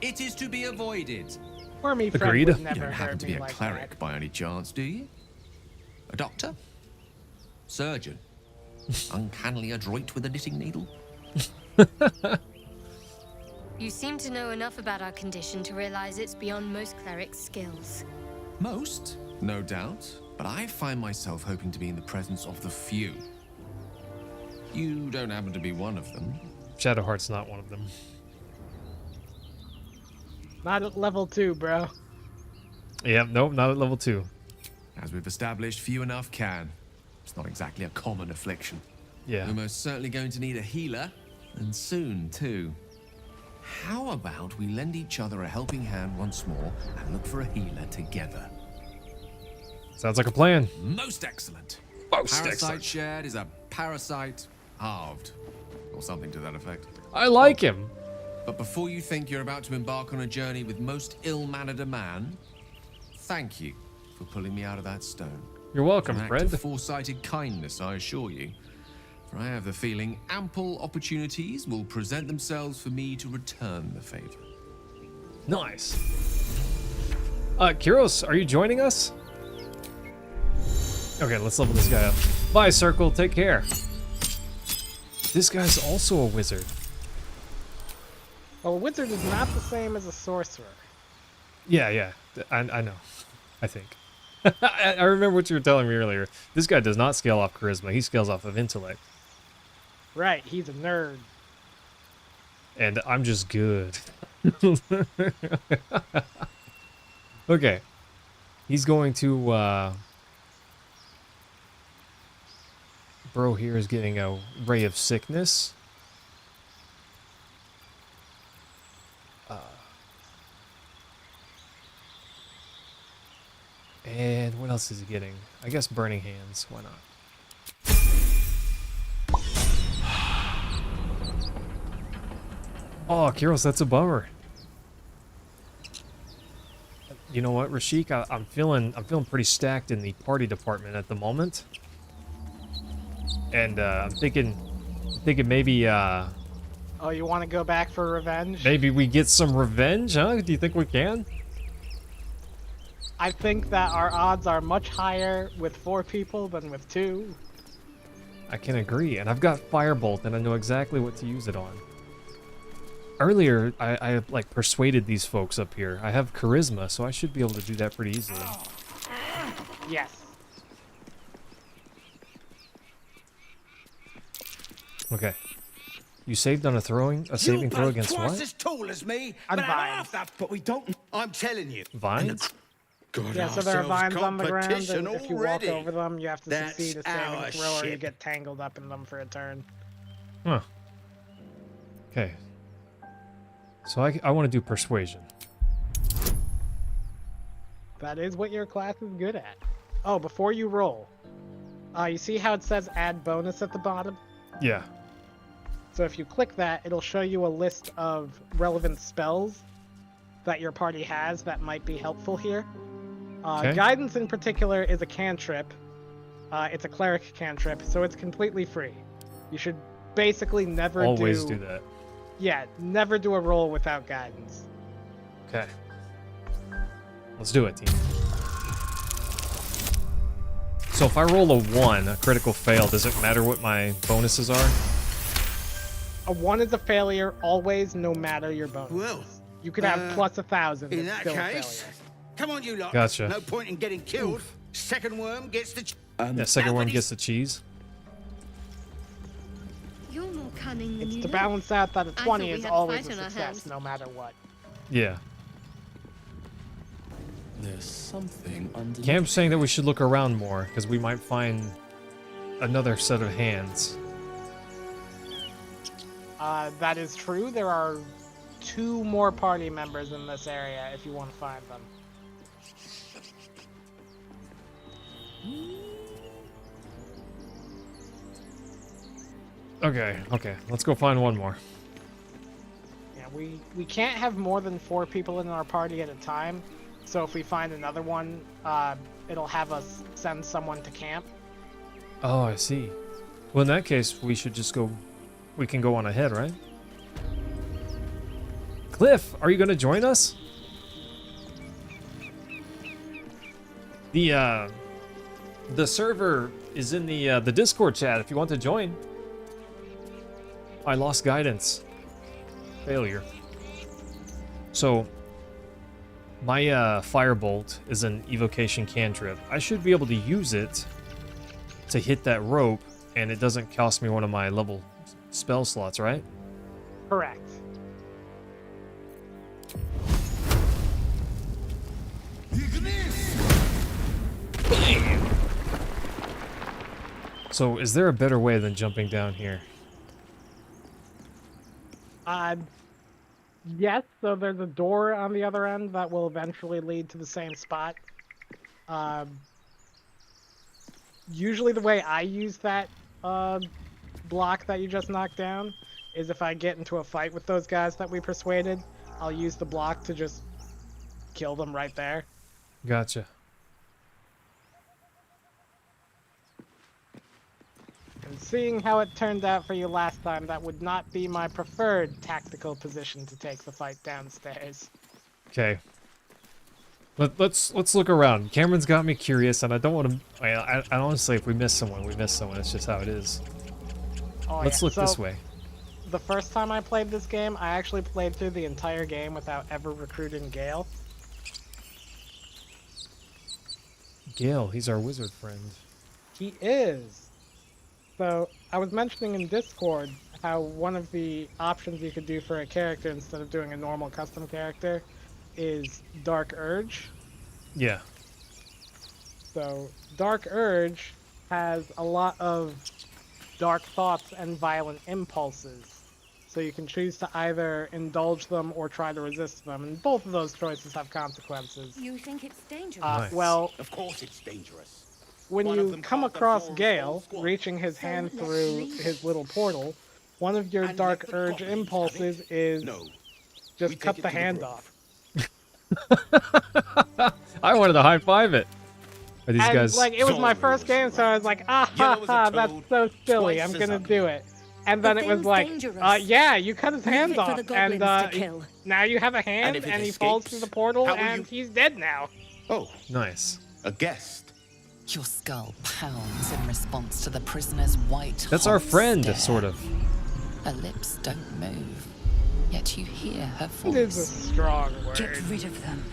it is to be avoided. Wormy friend Agreed. would You never don't happen hurt to me be a like cleric that. by any chance, do you? A doctor? Surgeon? Uncannily adroit with a knitting needle? You seem to know enough about our condition to realize it's beyond most clerics' skills. Most, no doubt, but I find myself hoping to be in the presence of the few. You don't happen to be one of them. Shadowheart's not one of them. Not at level 2, bro. Yeah, nope, not at level 2. As we've established, few enough can. It's not exactly a common affliction. Yeah. We're most certainly going to need a healer, and soon, too. How about we lend each other a helping hand once more and look for a healer together? Sounds like a plan. Most excellent. Most Parasite excellent. shared is a parasite halved, or something to that effect. I like him. But before you think you're about to embark on a journey with most ill-mannered a man, thank you for pulling me out of that stone. You're welcome, An act friend. of foresighted kindness, I assure you. For I have the feeling ample opportunities will present themselves for me to return the favor. Nice. Kyros, are you joining us? Okay, let's level this guy up. Bye, Circle. Take care. This guy's also a wizard. Well, a wizard is not the same as a sorcerer. Yeah. I know. I think. I remember what you were telling me earlier. This guy does not scale off charisma. He scales off of intellect. Right, he's a nerd. And I'm just good. Okay. He's going to, Bro here is getting a ray of sickness. And what else is he getting? I guess burning hands. Why not? Oh, Kyros, that's a bummer. You know what, Rashik? I'm feeling pretty stacked in the party department at the moment, and I'm thinking maybe Oh, you want to go back for revenge? maybe we get some revenge, huh? Do you think we can? I think that our odds are much higher with 4 people than with 2. I can agree, and I've got Firebolt, and I know exactly what to use it on. Earlier, I like persuaded these folks up here. I have charisma, so I should be able to do that pretty easily. Yes. Okay. You saved on a saving throw against twice what? as tall as me, On but I'm vines. half that, but we don't. I'm telling you. Vines? Got Yeah, so there are ourselves vines on the ground, and competition if you walk already. over them, you have to That's succeed a saving our throw or you ship. get tangled up in them for a turn. Huh. Okay. So I want to do persuasion. That is what your class is good at. Oh, before you roll, you see how it says add bonus at the bottom? Yeah. So if you click that, it'll show you a list of relevant spells that your party has that might be helpful here. Okay. Guidance in particular is a cantrip. It's a cleric cantrip, so it's completely free. You should basically never Always do that. Yeah, never do a roll without guidance. Okay. Let's do it, team. So if I roll a 1, a critical fail, does it matter what my bonuses are? A 1 is a failure always, no matter your bonus. Well, you could have plus 1,000. In It's that still a case, failure. come on, you lot. Gotcha. No point in getting killed. Second worm gets the. Yeah, second worm gets the cheese. You're more cunning than It's you to look. balance out that a I 20 thought we is had always fight a on our success, hands. no matter what. Yeah. There's something underneath. Cam's saying that we should look around more, because we might find another set of hands. That is true. There are 2 more party members in this area if you want to find them. Okay, let's go find one more. Yeah, we can't have more than 4 people in our party at a time. So if we find another one, it'll have us send someone to camp. Oh, I see. Well, in that case, we should just go... We can go on ahead, right? Cliff, are you going to join us? The server is in the Discord chat if you want to join. I lost guidance. Failure. So, my Firebolt is an evocation cantrip. I should be able to use it to hit that rope, and it doesn't cost me one of my level spell slots, right? Correct. Bam! So, is there a better way than jumping down here? Yes, so there's a door on the other end that will eventually lead to the same spot. Usually the way I use that block that you just knocked down is if I get into a fight with those guys that we persuaded, I'll use the block to just kill them right there. Gotcha. And seeing how it turned out for you last time, that would not be my preferred tactical position to take the fight downstairs. Okay. Let's look around. Cameron's got me curious, and I don't want to... I honestly, if we miss someone, we miss someone. It's just how it is. Oh, Let's yeah. look this way. The first time I played this game, I actually played through the entire game without ever recruiting Gale. Gale, he's our wizard friend. He is. So, I was mentioning in Discord how one of the options you could do for a character instead of doing a normal custom character is Dark Urge. Yeah. So, Dark Urge has a lot of dark thoughts and violent impulses. So you can choose to either indulge them or try to resist them, and both of those choices have consequences. You think it's dangerous? Nice. Well, Of course, it's dangerous. when One of you them come called the across Four Gale, Squad. reaching his hand let's through leave. his little portal, one of your And Dark let the Urge goblins impulses have is No. we just take cut it the to the hand grove. off. I wanted to high five it. Are these And guys... like it was my Zorro first was game, so I was like, ah ha Yellow as a ha, that's toad, so silly. twice I'm as gonna ugly. do it. And then The it was thing's like, dangerous. yeah, you cut his Leave hands it for off, the and goblins to kill. now you have a hand, if it and he falls through escapes, the portal, how will and you- he's dead now. Oh, Nice. a guest. Your skull pounds in response to the prisoner's white That's our hot friend, stare. sort of. Her lips don't move, yet you hear her It is a voice. strong Get word. rid of them.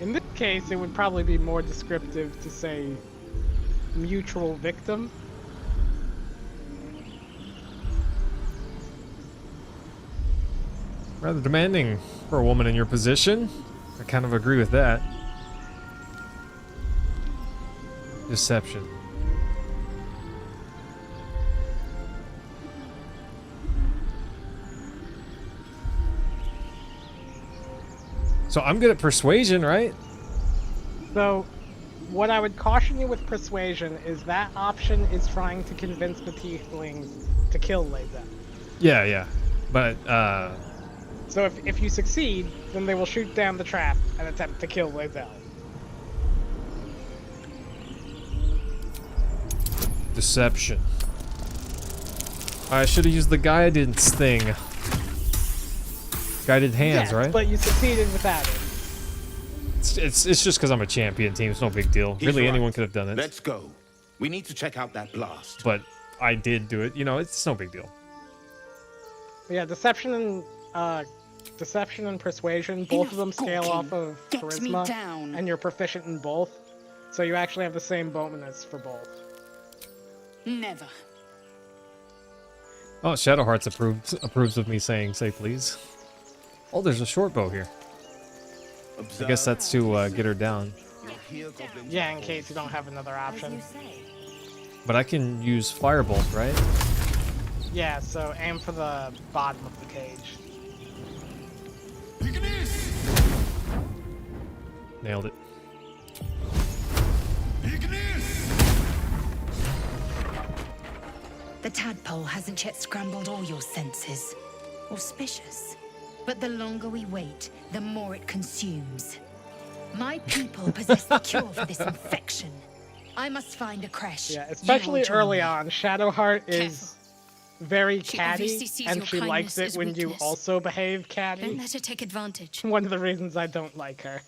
In this case, it would probably be more descriptive to say mutual victim. Rather demanding for a woman in your position. I kind of agree with that. Deception. So I'm good at persuasion, right? So, what I would caution you with persuasion is that option is trying to convince the tieflings to kill Leza. Yeah. But, So if you succeed, then they will shoot down the trap and attempt to kill Leza. Deception. I should have used the guidance thing. Guided hands, yes, right? But you succeeded without it. It's just because I'm a champion team. It's no big deal. He's Really, right. anyone could have done it. Let's go. We need to check out that blast. But I did do it. You know, it's no big deal. Yeah, deception and persuasion, both of them scale off of Get me charisma, down. and you're proficient in both. So you actually have the same bonus for both. Never. Oh, Shadowheart's approves of me saying, "Say please." Oh, there's a short bow here. I guess that's to get her down. Yeah, in case you don't have another option. But I can use Firebolt, right? Yeah, so aim for the bottom of the cage. Nailed it. The tadpole hasn't yet scrambled all your senses. Auspicious. But the longer we wait, the more it consumes. My people possess the cure for this infection. I must find a creche. Yeah, especially You will join early me. on. Shadowheart is very She catty, obviously sees and your she likes kindness it as when you weakness. also behave Don't catty. let her take advantage. One of the reasons I don't like her.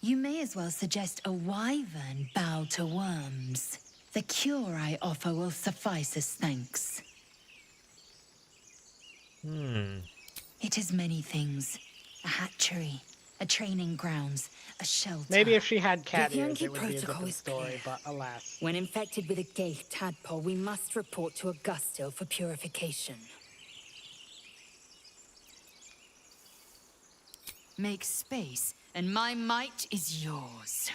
You may as well suggest a wyvern bow to worms. The cure I offer will suffice as thanks. It is many things. A hatchery, a training grounds, a shelter. Maybe if she had cat The ears, Yankee it would be a protocol different is story, clear. but alas. When infected with a gay tadpole, we must report to Augusto for purification. Make space, and my might is yours.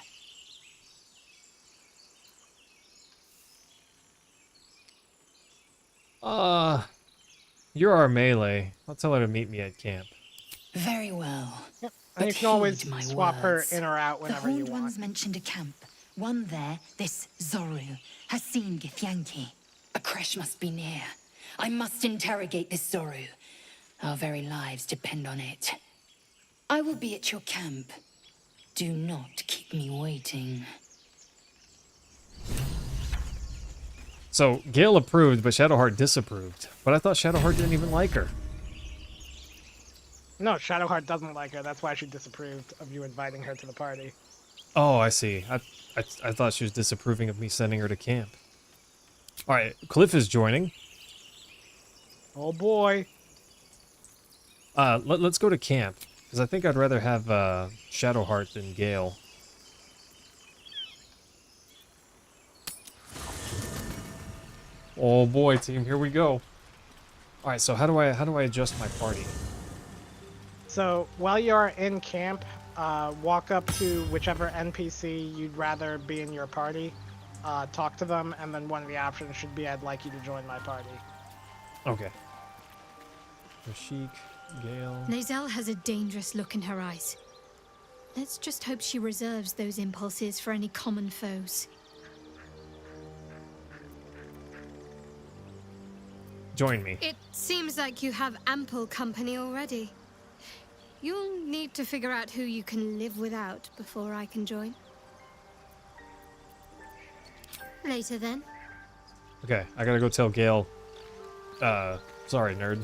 You're our melee. I'll tell her to meet me at camp. Very well. And But you can always heed my swap her words. in or out The whenever you horned want. ones mentioned a camp. One there, this Zoru, has seen Githyanki. A creche must be near. I must interrogate this Zoru. Our very lives depend on it. I will be at your camp. Do not keep me waiting. So, Gale approved, but Shadowheart disapproved. But I thought Shadowheart didn't even like her. No, Shadowheart doesn't like her. That's why she disapproved of you inviting her to the party. Oh, I see. I thought she was disapproving of me sending her to camp. Alright, Cliff is joining. Oh boy. Let's go to camp. Because I think I'd rather have Shadowheart than Gale. Oh boy, team, here we go. Alright, so how do I adjust my party? So while you're in camp, walk up to whichever NPC you'd rather be in your party, talk to them, and then one of the options should be I'd like you to join my party. Okay. Rashik, Gale. Lazelle has a dangerous look in her eyes. Let's just hope she reserves those impulses for any common foes. Join me. It seems like you have ample company already. You'll need to figure out who you can live without before I can join. Later then. Okay, I gotta go tell Gale. Sorry, nerd.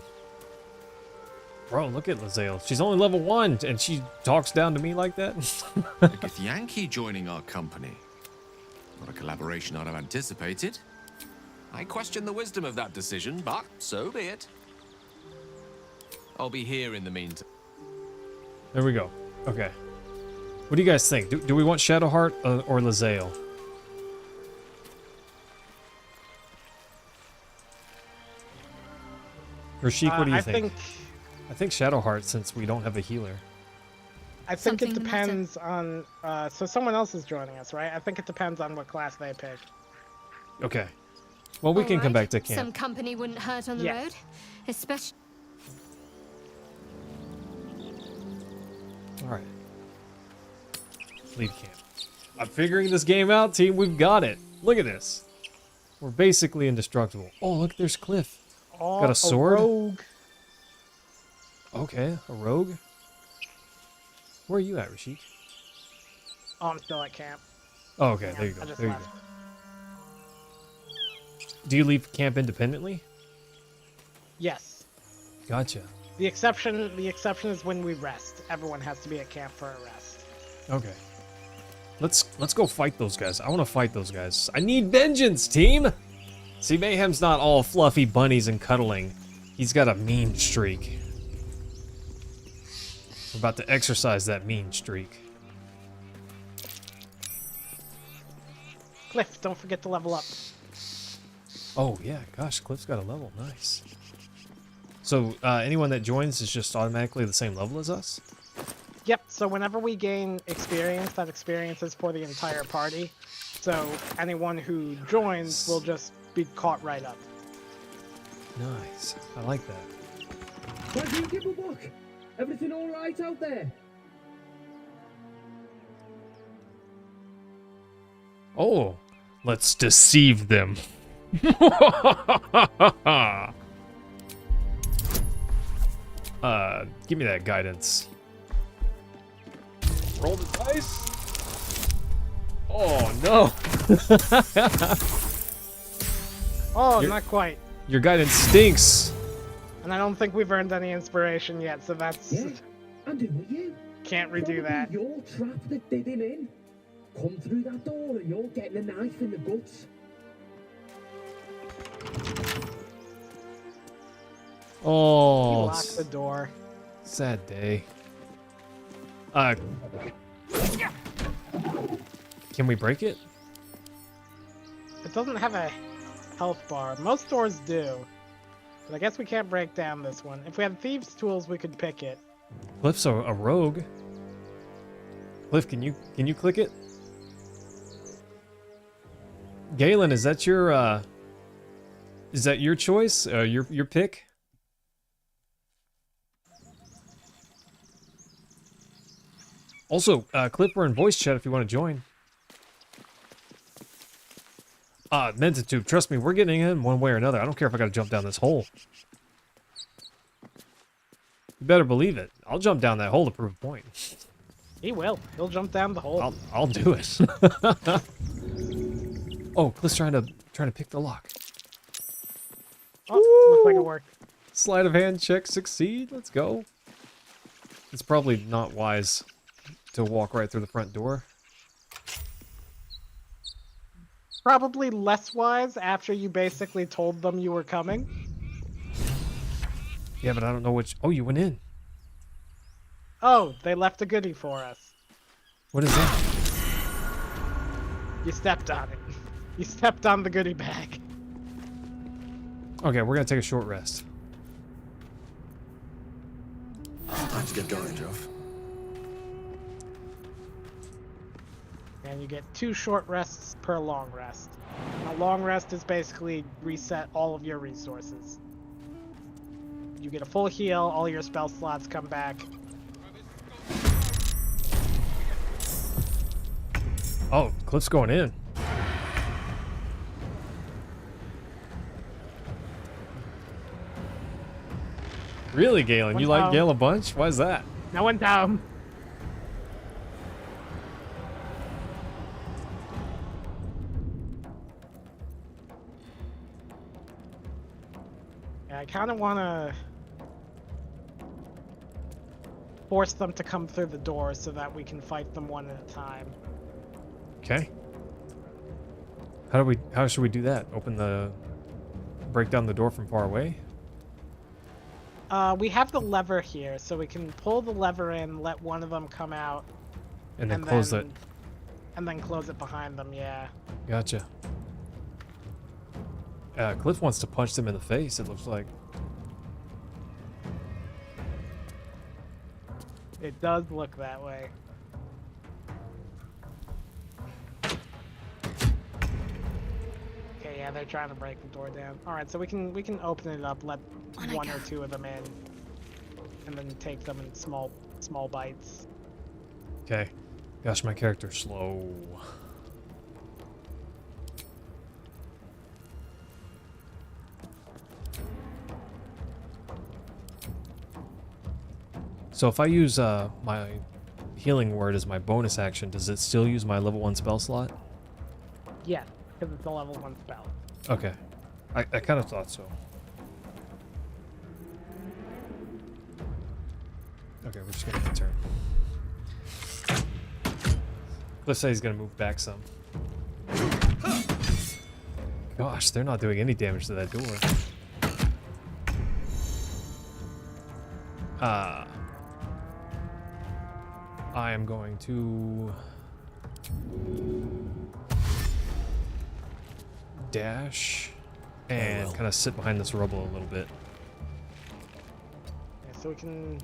Bro, look at Lazelle. She's only level 1, and she talks down to me like that? A Githyanki joining our company. Not a collaboration I'd have anticipated. I question the wisdom of that decision, but so be it. I'll be here in the meantime. There we go. Okay. What do you guys think? Do we want Shadowheart or Lazelle? Rashik, what do you think? I think Shadowheart, since we don't have a healer. I think it Something the depends on, so someone else is joining us, right? I think it depends on what class they pick. Okay. Well, we can come back to camp. Some company wouldn't hurt on the Yeah. road, especially. All right. Lead camp. I'm figuring this game out, team. We've got it. Look at this. We're basically indestructible. Oh, look, there's Cliff. Oh, Got a sword? rogue. Okay, a rogue. Where are you at, Rashik? Oh, I'm still at camp. Oh, okay, Yeah, there you go. I just There you left. go. Do you leave camp independently? Yes. Gotcha. The exception is when we rest. Everyone has to be at camp for a rest. Okay. Let's go fight those guys. I want to fight those guys. I need vengeance, team. See, Mayhem's not all fluffy bunnies and cuddling. He's got a mean streak. We're about to exercise that mean streak. Cliff, don't forget to level up. Oh yeah, gosh, Cliff's got a level. Nice. So anyone that joins is just automatically the same level as us? Yep, so whenever we gain experience, that experience is for the entire party. So anyone who joins will just be caught right up. Nice. I like that. Why do you give a book? Everything all right out there? Oh, let's deceive them. Give me that guidance. Roll the dice. Oh no. Oh, not quite. Your guidance stinks. And I don't think we've earned any inspiration yet, so that's... Yeah, and who are you? Can't redo Probably that. your trap that did him in. Come through that door and you're getting a knife in the guts. Oh, He locked the door. sad day. Can we break it? It doesn't have a health bar. Most doors do. But I guess we can't break down this one. If we had thieves' tools, we could pick it. Cliff's a rogue. Cliff, can you click it? Galen, is that your choice? Your pick? Also, Cliff, we're in voice chat if you want to join. Mentitude, trust me, we're getting in one way or another. I don't care if I gotta jump down this hole. You better believe it. I'll jump down that hole to prove a point. He will. He'll jump down the hole. I'll do it. Oh, Cliff's trying to pick the lock. Oh, looks like it worked. Sleight of hand check succeed. Let's go. It's probably not wise to walk right through the front door. Probably less wise after you basically told them you were coming. Yeah, but I don't know which... Oh, you went in. Oh, they left a goodie for us. What is that? You stepped on it. You stepped on the goodie bag. Okay, we're gonna take a short rest. Time to get going, Geoff. And you get 2 short rests per long rest. A long rest is basically reset all of your resources. You get a full heal, all your spell slots come back. Oh, Cliff's going in. Really, Galen? You like Gale a bunch? Why is that? No one down. Yeah, I kind of want to force them to come through the door so that we can fight them one at a time. Okay. How should we do that? Break down the door from far away? We have the lever here, so we can pull the lever in, let one of them come out, And then close it. And then close it behind them, yeah. Gotcha. Cliff wants to punch them in the face, it looks like. It does look that way. Okay, yeah, they're trying to break the door down. All right, so we can open it up, let one or two of them in, and then take them in small bites. Okay. Gosh, my character's slow. So if I use my healing word as my bonus action, does it still use my level 1 spell slot? Yes, because it's a level 1 spell. Okay. I kind of thought so. Okay, we're just gonna end turn. Let's say he's gonna move back some. Gosh, they're not doing any damage to that door. I am going to dash and kind of sit behind this rubble a little bit. Okay, so we can...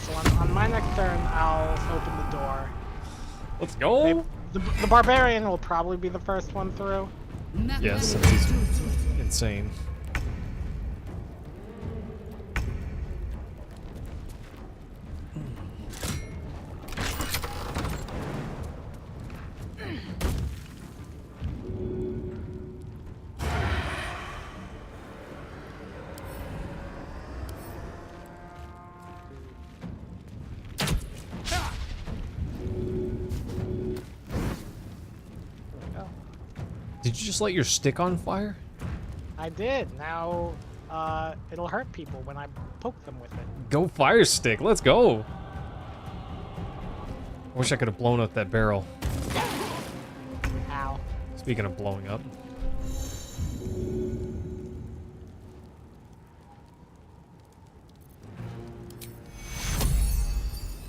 So on my next turn, I'll open the door. Let's go! Maybe the barbarian will probably be the first one through. Yes, since he's insane. Did you just light your stick on fire? I did. Now, it'll hurt people when I poke them with it. Go fire stick, let's go! I wish I could have blown up that barrel. Ow. Speaking of blowing up.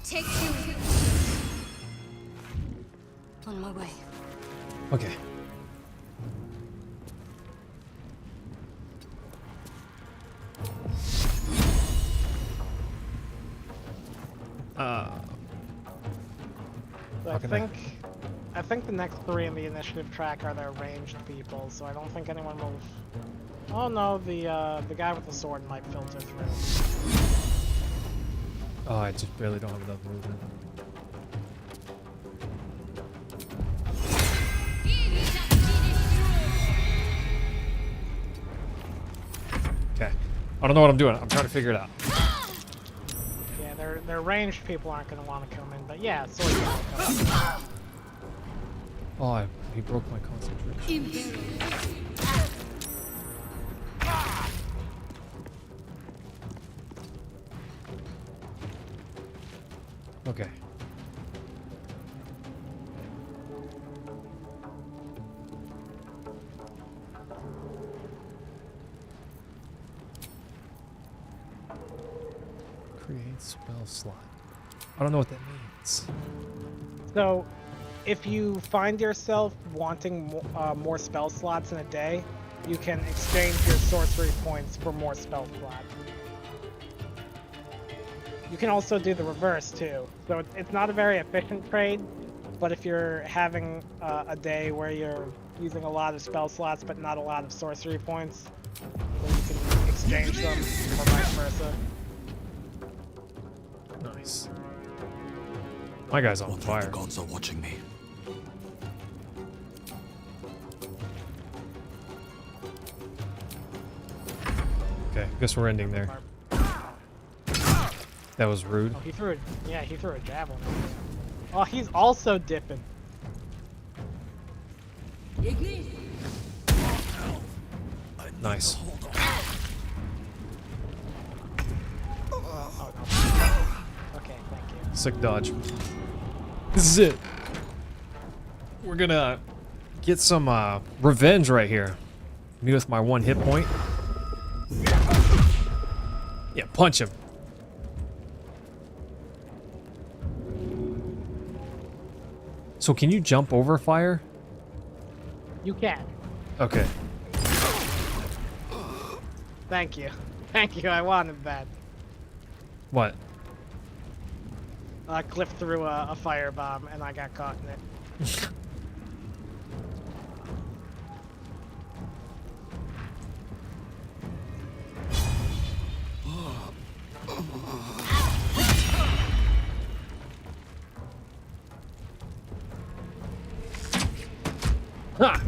Take two. On my way. Okay. So I think the next 3 in the initiative track are their ranged people, so I don't think anyone will... Oh no, the guy with the sword might filter through. Oh, I just barely don't have enough movement. Okay. I don't know what I'm doing. I'm trying to figure it out. Yeah, their ranged people aren't going to want to come in, but yeah, sword guy will come in. Oh, he broke my concentration. Okay. Create spell slot. I don't know what that means. So, if you find yourself wanting more spell slots in a day, you can exchange your sorcery points for more spell slots. You can also do the reverse too. So it's not a very efficient trade, but if you're having a day where you're using a lot of spell slots but not a lot of sorcery points, then you can exchange them or vice versa. Nice. My guy's on fire. The gods are watching me. Okay, guess we're ending there. That was rude. Oh, he threw a javelin. Oh, he's also dipping. Nice. Oh, no. Okay, thank you. Sick dodge. This is it. We're gonna get some revenge right here. Me with my 1 hit point. Yeah, punch him. So can you jump over fire? You can. Okay. Thank you. Thank you, I wanted that. What? Cliff threw a firebomb and I got caught in it. Ha!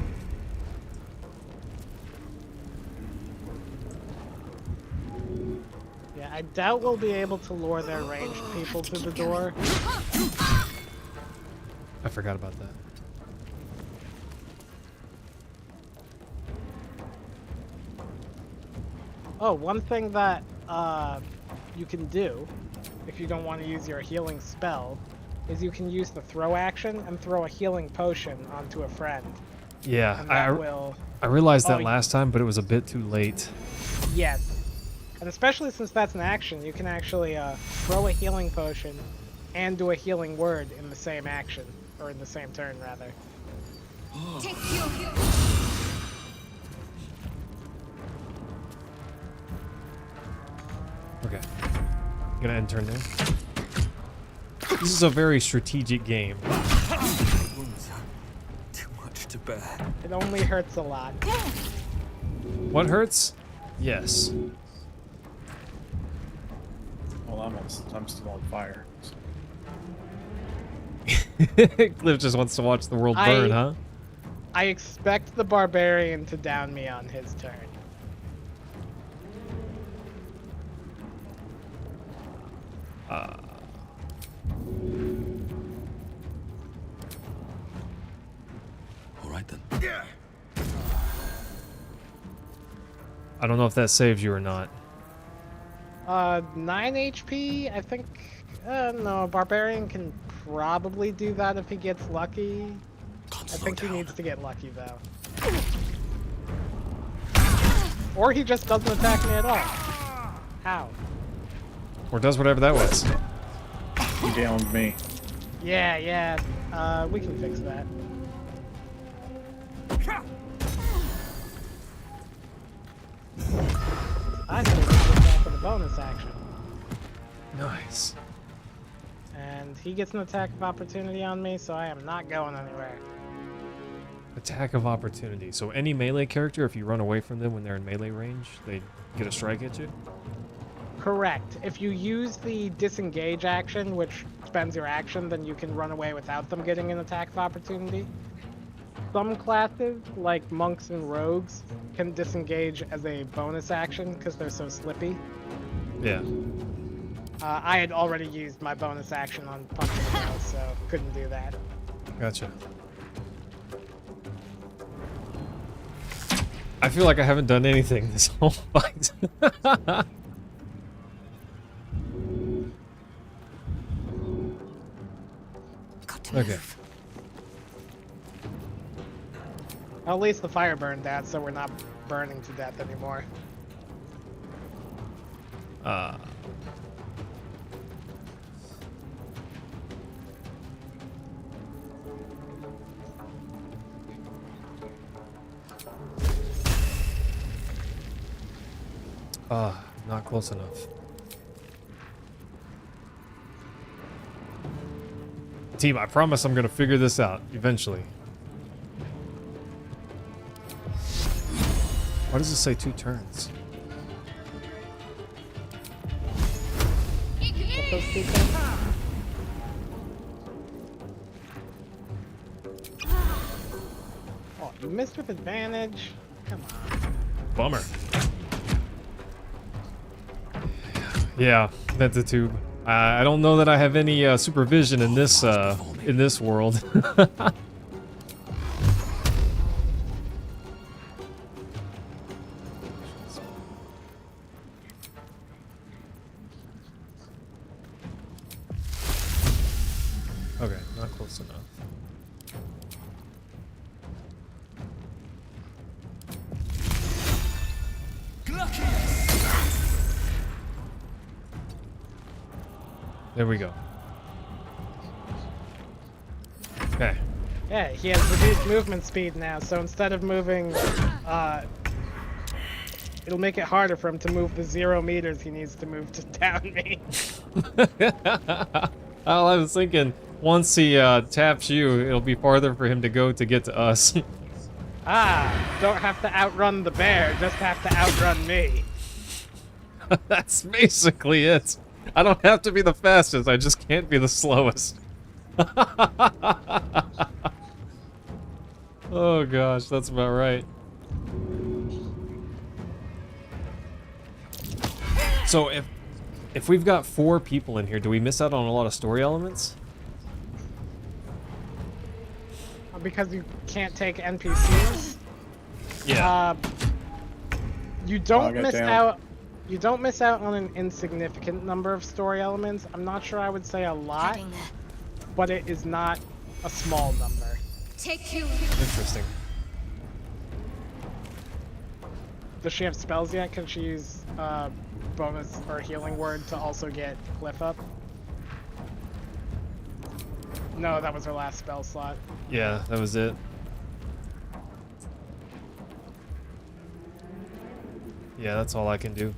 Yeah, doubt we'll be able to lure their ranged people to the door. I forgot about that. Oh, one thing that you can do, if you don't want to use your healing spell, is you can use the throw action and throw a healing potion onto a friend. Yeah, And that will... I realized that last time, but it was a bit too late. Yes. And especially since that's an action, you can actually throw a healing potion and do a healing word in the same action. Or in the same turn, rather. Okay. I'm gonna end turn there. This is a very strategic game. Too much to bear. It only hurts a lot. What hurts? Yes. Well, I'm still on fire. So. Cliff just wants to watch the world burn, huh? I expect the barbarian to down me on his turn. All right then. I don't know if that saves you or not. 9 HP, I think. No, barbarian can probably do that if he gets lucky. I think he needs to get lucky though. Or he just doesn't attack me at all. How? Or does whatever that was. He downed me. Yeah. We can fix that. I still get to attack with a bonus action. Nice. And he gets an attack of opportunity on me, so I am not going anywhere. Attack of opportunity. So any melee character, if you run away from them when they're in melee range, they get a strike at you? Correct. If you use the disengage action, which spends your action, then you can run away without them getting an attack of opportunity. Some classes, like monks and rogues, can disengage as a bonus action because they're so slippy. Yeah. I had already used my bonus action on punching him, so couldn't do that. Gotcha. I feel like I haven't done anything this whole fight. Okay. At least the fire burned out, so we're not burning to death anymore. Not close enough. Team, I promise I'm gonna figure this out eventually. Why does it say 2 turns? Oh, you missed with advantage? Come on. Bummer. Yeah, that's a tube. I don't know that I have any supervision in this world. Okay, not close enough. There we go. Okay. Yeah, he has reduced movement speed now, so instead of moving, it'll make it harder for him to move the 0 meters he needs to move to down me. Well, I was thinking, once he taps you, it'll be farther for him to go to get to us. Don't have to outrun the bear, just have to outrun me. That's basically it. I don't have to be the fastest, I just can't be the slowest. Oh gosh, that's about right. So If we've got 4 people in here, do we miss out on a lot of story elements? Because you can't take NPCs. Yeah. You don't miss down. out. You don't miss out on an insignificant number of story elements. I'm not sure I would say a lot, Heading there. but it is not a small number. Take 2. Interesting. Does she have spells yet? Can she use bonus or healing word to also get Cliff up? No, that was her last spell slot. Yeah, that was it. Yeah, that's all I can do.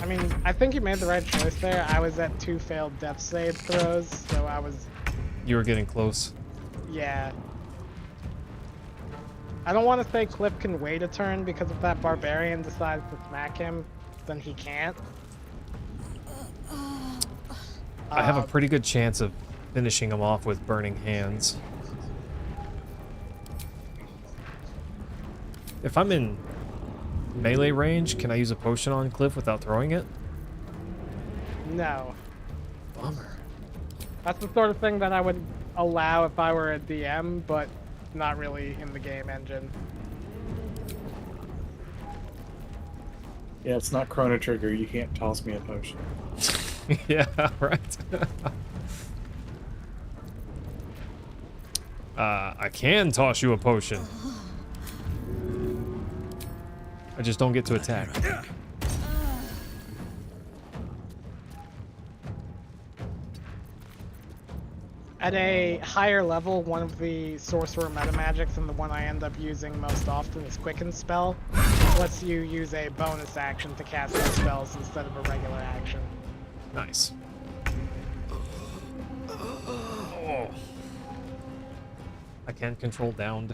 I mean, I think you made the right choice there. I was at 2 failed death save throws, so I was... You were getting close. Yeah. I don't want to say Cliff can wait a turn, because if that barbarian decides to smack him, then he can't. I have a pretty good chance of finishing him off with burning hands. If I'm in melee range, can I use a potion on Cliff without throwing it? No. Bummer. That's the sort of thing that I would allow if I were a DM, but not really in the game engine. Yeah, it's not Chrono Trigger. You can't toss me a potion. Yeah, right. I can toss you a potion. I just don't get to attack. At a higher level, one of the sorcerer meta magics and the one I end up using most often is Quicken Spell. It lets you use a bonus action to cast those spells instead of a regular action. Nice. Oh. I can't control downed.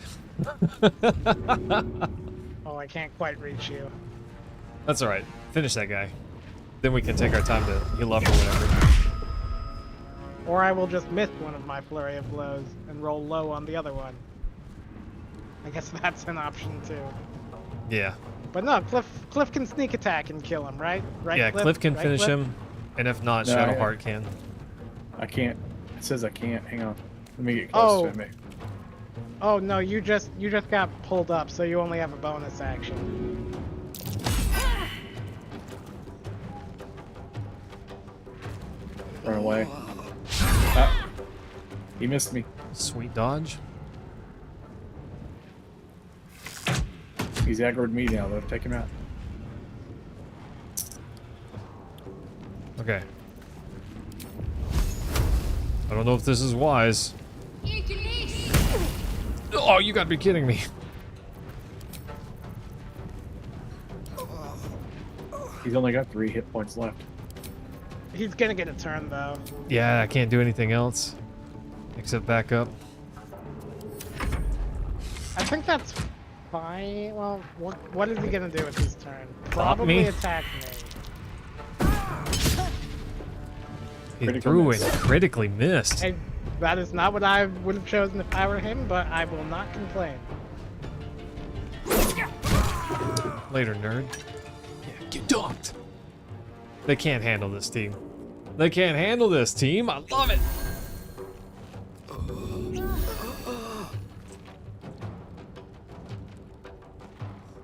Oh, I can't quite reach you. That's alright. Finish that guy. Then we can take our time to heal up or whatever. Or I will just miss one of my flurry of blows and roll low on the other one. I guess that's an option too. Yeah. But no, Cliff can sneak attack and kill him, right? Right. Yeah, Cliff can Right, finish Cliff? him, and if not, No, Shadowheart can. I can't. It says I can't. Hang on. Let me get close to me. Oh no, you just got pulled up, so you only have a bonus action. Run away. Ah, he missed me. Sweet dodge. He's aggroed me now, though. Take him out. Okay. I don't know if this is wise. Oh, you gotta be kidding me. He's only got 3 hit points left. He's gonna get a turn though. Yeah, I can't do anything else except back up. I think that's fine. Well, what is he gonna do with his turn? Pop Probably me? attack me. He Critical threw miss. and critically missed. Hey, that is not what I would have chosen if I were him, but I will not complain. Later, nerd. Yeah, get dunked. They can't handle this team. They can't handle this team. I love it.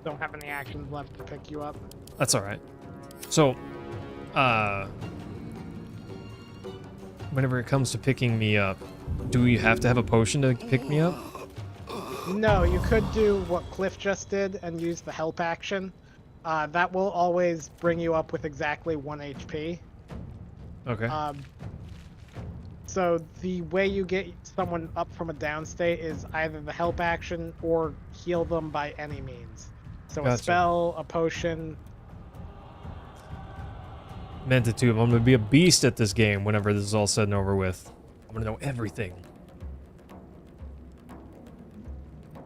Don't have any actions left to pick you up. That's all right. So, whenever it comes to picking me up, do you have to have a potion to pick me up? No, you could do what Cliff just did and use the help action. That will always bring you up with exactly 1 HP. Okay. So the way you get someone up from a down state is either the help action or heal them by any means. So Gotcha. a spell, a potion. Meant it to. I'm gonna be a beast at this game whenever this is all said and over with. I'm gonna know everything.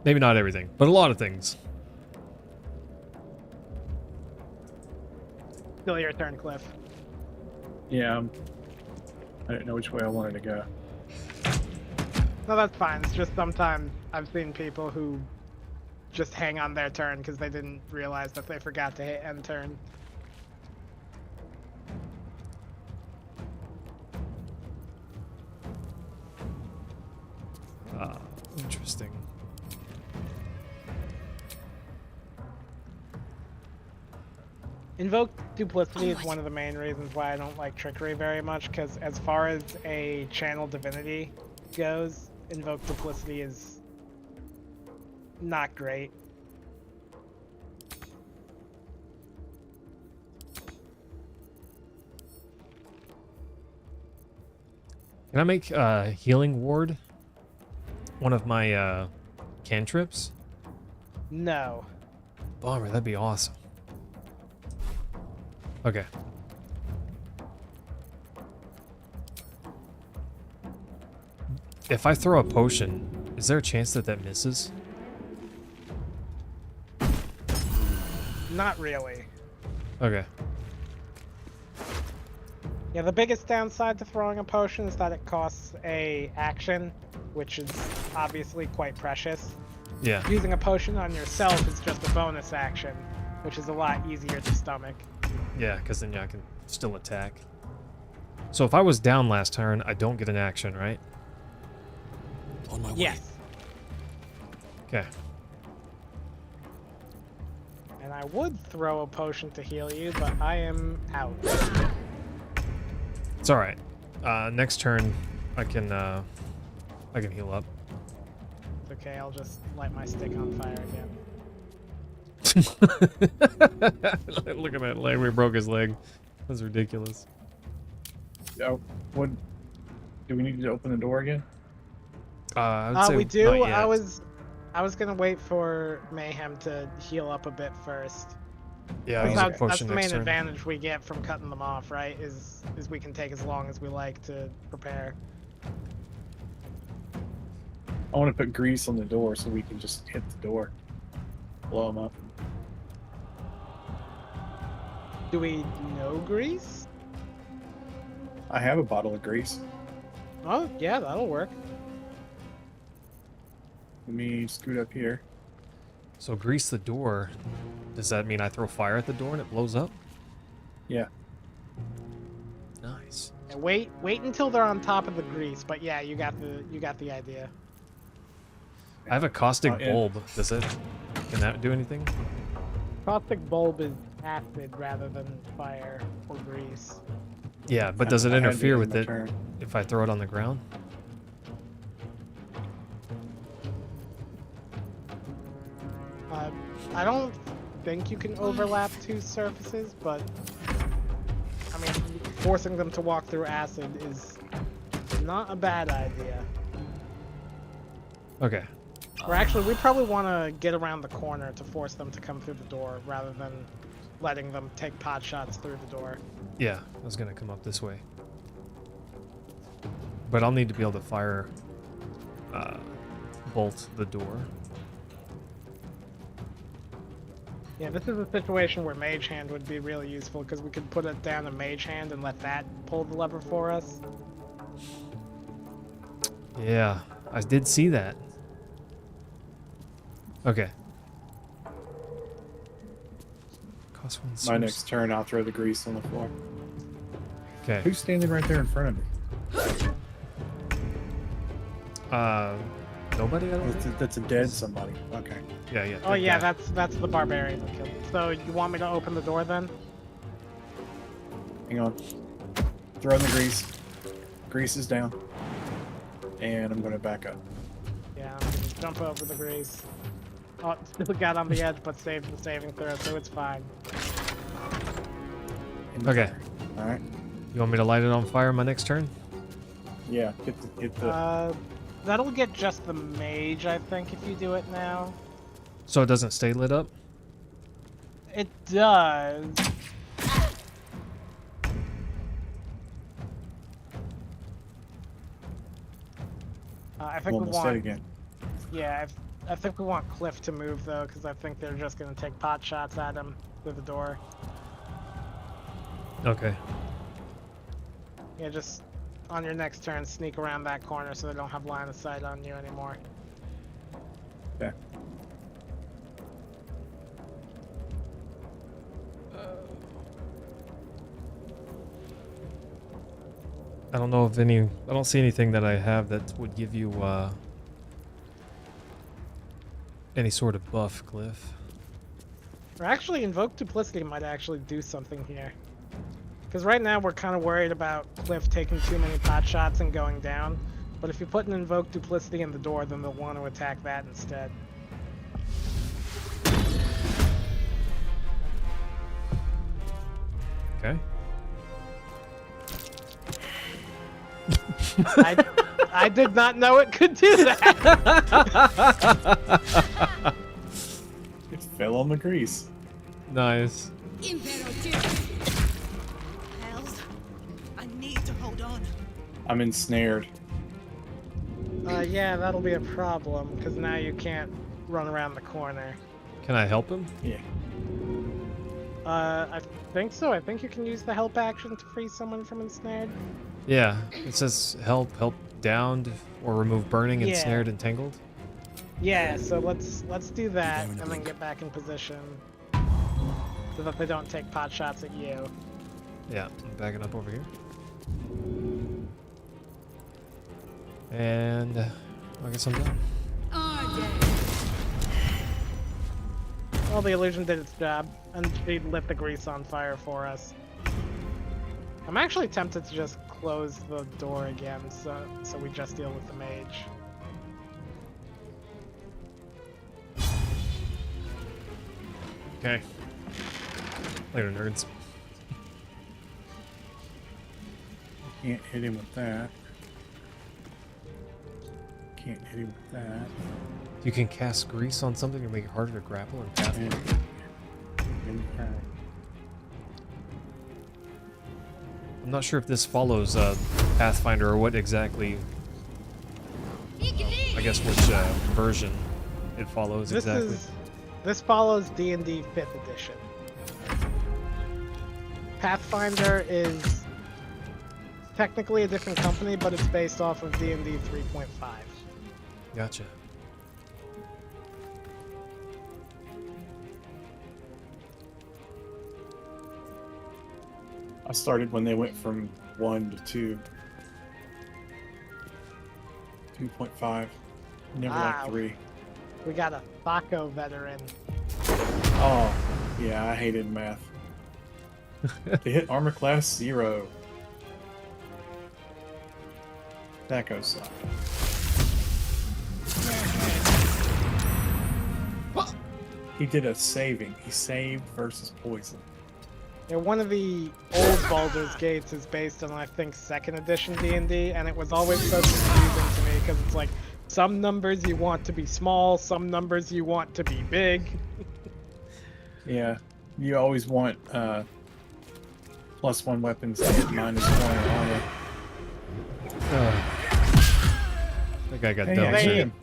Maybe not everything, but a lot of things. Still your turn, Cliff. Yeah, I didn't know which way I wanted to go. No, that's fine. It's just sometimes I've seen people who just hang on their turn because they didn't realize that they forgot to hit end turn. Interesting. Invoke Duplicity is one of the main reasons why I don't like Trickery very much, because as far as a channel divinity goes, Invoke Duplicity is not great. Can I make Healing Ward one of my cantrips? No. Bummer, that'd be awesome. Okay. If I throw a potion, is there a chance that that misses? Not really. Okay. Yeah, the biggest downside to throwing a potion is that it costs a action, which is obviously quite precious. Yeah. Using a potion on yourself is just a bonus action, which is a lot easier to stomach. Yeah, because then I can still attack. So if I was down last turn, I don't get an action, right? On my way. Yes. Okay. And I would throw a potion to heal you, but I am out. It's all right. Next turn, I can heal up. It's okay, I'll just light my stick on fire again. Look at that leg. We broke his leg. That's ridiculous. Oh, what? Do we need to open the door again? I would say We do. not yet. I was gonna wait for Mayhem to heal up a bit first. Yeah, I'll use a That's potion the main next turn. advantage we get from cutting them off, right? Is we can take as long as we like to prepare. I want to put grease on the door so we can just hit the door, blow them up. Do we know grease? I have a bottle of grease. Oh yeah, that'll work. Let me scoot up here. So grease the door. Does that mean I throw fire at the door and it blows up? Yeah. Nice. And wait until they're on top of the grease. But yeah, you got the idea. I have a caustic Yeah. bulb. Can that do anything? Caustic bulb is acid rather than fire or grease. Yeah, but does it I had interfere to with end it my turn. if I throw it on the ground? I don't think you can overlap two surfaces, but I mean, forcing them to walk through acid is not a bad idea. Okay. Or actually, we probably want to get around the corner to force them to come through the door rather than letting them take pot shots through the door. Yeah, I was gonna come up this way. But I'll need to be able to fire bolt the door. Yeah, this is a situation where Mage Hand would be really useful because we could put it down in Mage Hand and let that pull the lever for us. Yeah, I did see that. Okay. Cost one My source. next turn, I'll throw the grease on the floor. Okay. Who's standing right there in front of me? Nobody. I don't think? That's a dead somebody. Okay. Yeah. Oh that yeah, guy. that's the barbarian that killed him. So you want me to open the door then? Hang on. Throw in the grease. Grease is down. And I'm going to back up. Yeah, I'm gonna jump over the grease. Oh, still got on the edge, but saved the saving throw, so it's fine. Okay. All right. You want me to light it on fire my next turn? Yeah. Hit the. That'll get just the mage, I think, if you do it now. So it doesn't stay lit up? It does. I think we Almost dead want. again. Yeah, I think we want Cliff to move though, because I think they're just gonna take pot shots at him through the door. Okay. Yeah, just on your next turn, sneak around that corner so they don't have line of sight on you anymore. Okay. I don't know if any. I don't see anything that I have that would give you any sort of buff, Cliff. Or actually, Invoke Duplicity might actually do something here. Because right now we're kind of worried about Cliff taking too many pot shots and going down. But if you put an Invoke Duplicity in the door, then they'll want to attack that instead. Okay. I did not know it could do that. It fell on the grease. Nice. Hells, I need to hold on. I'm ensnared. Yeah, that'll be a problem, because now you can't run around the corner. Can I help him? Yeah. I think so. I think you can use the help action to free someone from ensnared. Yeah. It says help downed, or remove burning, Yeah. ensnared, entangled. Yeah, so let's do that and then get back in position so that they don't take pot shots at you. Yeah, I'm backing up over here. And I guess I'm done. Well, the illusion did its job, and she lit the grease on fire for us. I'm actually tempted to just close the door again, so we just deal with the mage. Okay. Later, nerds. Can't hit him with that. Can't hit him with that. You can cast grease on something to make it harder to grapple and path. I'm not sure if this follows Pathfinder or what exactly. I guess which version it follows exactly. This follows D&D 5th edition. Pathfinder is technically a different company, but it's based off of D&D 3.5. Gotcha. I started when they went from 1 to 2. 2.5. Never liked 3. We got a Thaco veteran. Oh, yeah, I hated math. They hit armor class 0. That goes suck. He did a saving. He saved versus poison. Yeah, one of the old Baldur's Gates is based on, I think, 2nd edition D&D, and it was always so confusing to me, because it's like, some numbers you want to be small, some numbers you want to be big. Yeah, you always want +1 weapons to hit -1 armor. That guy got Hey, done. I hit him.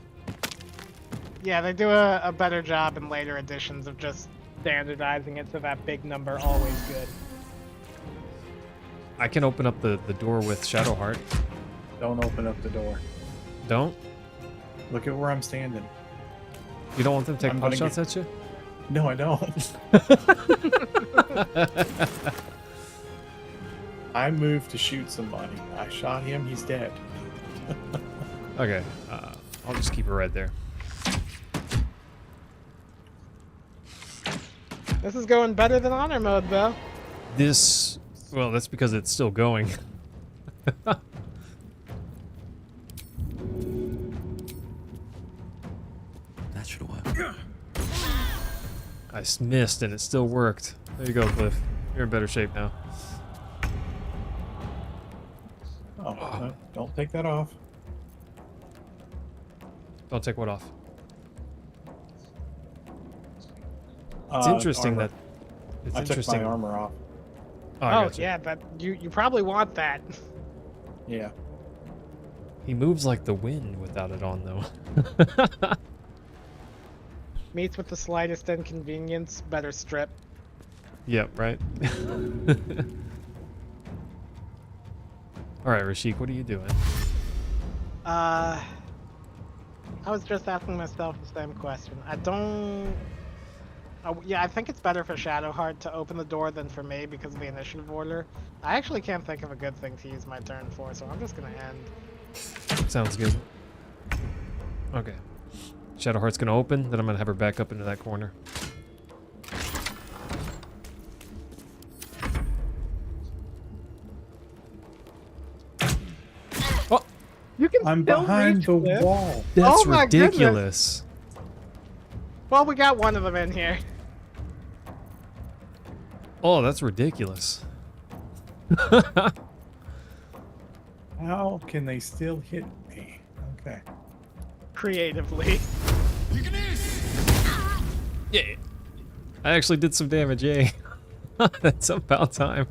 Yeah, they do a better job in later editions of just standardizing it so that big number always good. I can open up the door with Shadowheart. Don't open up the door. Don't? Look at where I'm standing. You don't want them to take I'm pot gonna shots get- at you? No, I don't. I moved to shoot somebody. I shot him, he's dead. Okay, I'll just keep it right there. This is going better than honor mode, though. This, well, that's because it's still going. That should work. I missed and it still worked. There you go, Cliff. You're in better shape now. Oh, no, don't take that off. Don't take what off. It's interesting armor. that. It's I took interesting. my armor off. Oh, I gotcha. Yeah, but you probably want that. Yeah. He moves like the wind without it on, though. Meets with the slightest inconvenience, better strip. Yep, right. All right, Rashik, what are you doing? I was just asking myself the same question. I don't Yeah, I think it's better for Shadowheart to open the door than for me because of the initiative order. I actually can't think of a good thing to use my turn for, so I'm just gonna end. Sounds good. Okay. Shadowheart's gonna open, then I'm gonna have her back up into that corner. Oh! You can I'm still behind reach the this? wall. That's Oh my ridiculous. Well, we got one of them in here. Oh, that's ridiculous. How can they still hit me? Okay. Creatively. Yeah. I actually did some damage, yay. That's about time.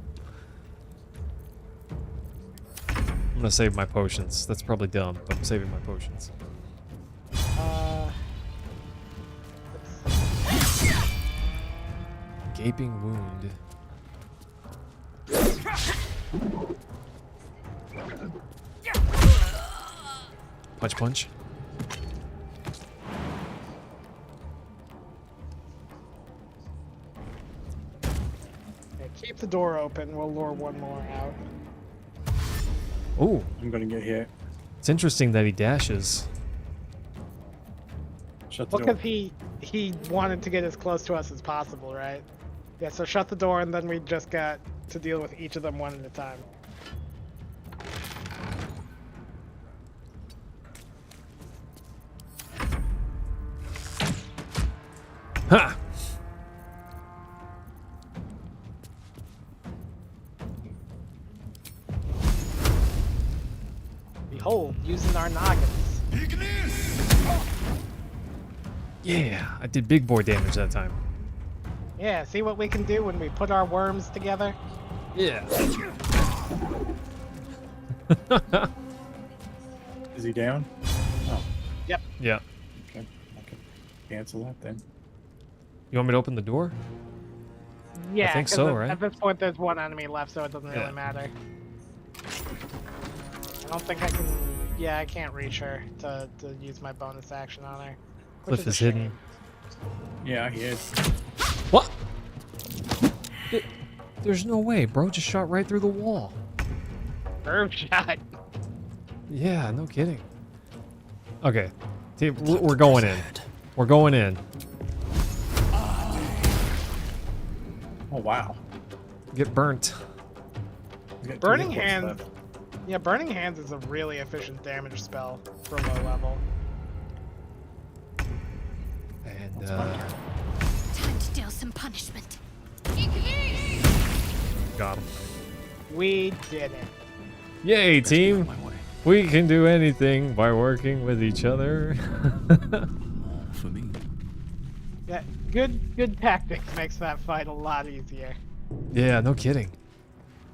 I'm gonna save my potions. That's probably dumb, but I'm saving my potions. Gaping wound. Punch, punch. Yeah, keep the door open. We'll lure one more out. Oh, I'm gonna get hit. it's interesting that he dashes. Shut the Well, door. because he wanted to get as close to us as possible, right? Yeah, so shut the door, and then we just got to deal with each of them one at a time. Ha! Behold, using our noggins. Yeah, I did big boy damage that time. Yeah, see what we can do when we put our worms together? Yeah. Is he down? Oh, Yep. Yeah. okay. I can cancel that then. You want me to open the door? Yeah, think 'cause so, at, right? at this point there's one enemy left, so it doesn't Yeah. really matter. I don't think I can... Yeah, I can't reach her to use my bonus action on her. which Cliff a is shame. hidden. Yeah, he is. What? There's no way, bro. Just shot right through the wall. Curve shot. Yeah, no kidding. Okay. Team, we're going in. We're going in. Oh, wow. Get burnt. He's got two Burning hit points Hands... left. Yeah, Burning Hands is a really efficient damage spell for low level. And, Time to deal some punishment. got him. We did it. Yay, team. We can do anything by working with each other. For me. Yeah, good tactics makes that fight a lot easier. Yeah, no kidding.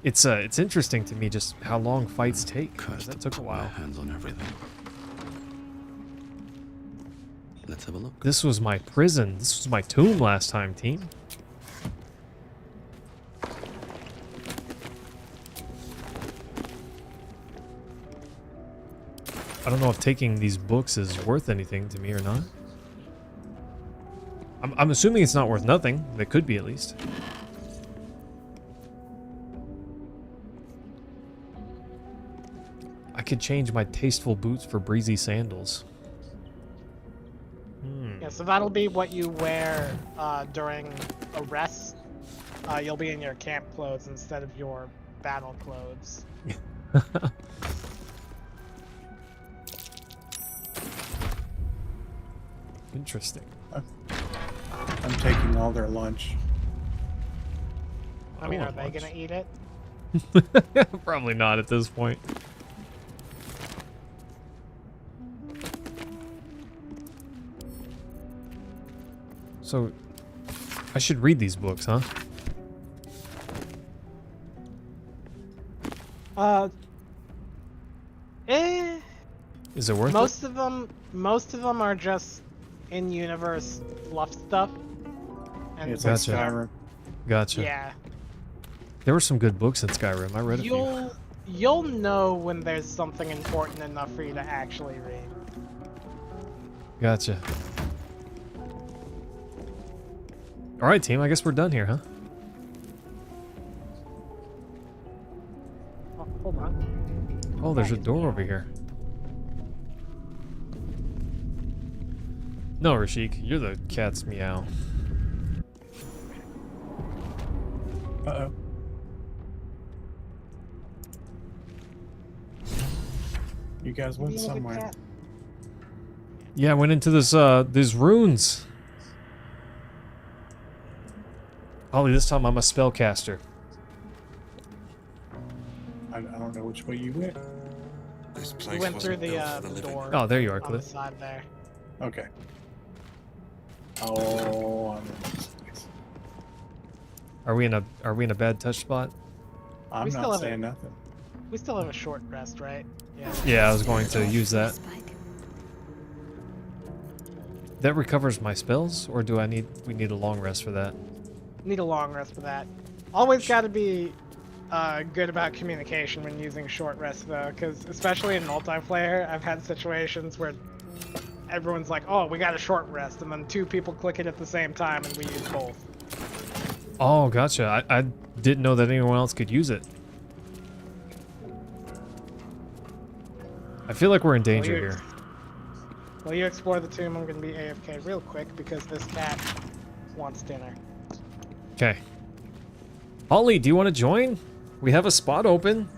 It's interesting to me just how long fights take. 'Cause that took a while. Hands on everything. Let's have a look. This was my prison. This was my tomb last time, team. I don't know if taking these books is worth anything to me or not. I'm assuming it's not worth nothing. They could be, at least. I could change my tasteful boots for breezy sandals. Yeah, so that'll be what you wear during a rest. You'll be in your camp clothes instead of your battle clothes. Interesting. I'm taking all their lunch. I mean, want are they lunch. gonna eat it? Probably not at this point. So, I should read these books, huh? Is it worth Most of them are just in-universe fluff stuff. And It's like Gotcha. Skyrim. it? Gotcha. yeah, There were some good books in Skyrim. I read a few. you'll know when there's something important enough for you to actually read. Gotcha. Alright, team, I guess we're done here, huh? Oh, hold on. Oh, there's a door over here. No, Rashik, you're the cat's meow. Uh-oh. You guys went somewhere. Yeah, I went into this, these runes. Ollie, this time I'm a spellcaster. I don't know which way you went. This place We went through wasn't the, built for the living. door. Oh, there you are, on the Cliff. side there. Okay. Oh, I'm in this place. Are we in a bad touch spot? I'm We still not have saying it. nothing. We still have a short rest, right? Yeah. Yeah, I was going to use that. That recovers my spells, or do we need a long rest for that? Need a long rest for that. Always got to be good about communication when using short rest, though, because especially in multiplayer, I've had situations where everyone's like, "Oh, we got a short rest," and then two people click it at the same time, and we use both. Oh, gotcha. I didn't know that anyone else could use it. I feel like we're in danger here. While you explore the tomb, I'm going to be AFK real quick because this cat wants dinner. Okay. Holly, do you want to join? We have a spot open.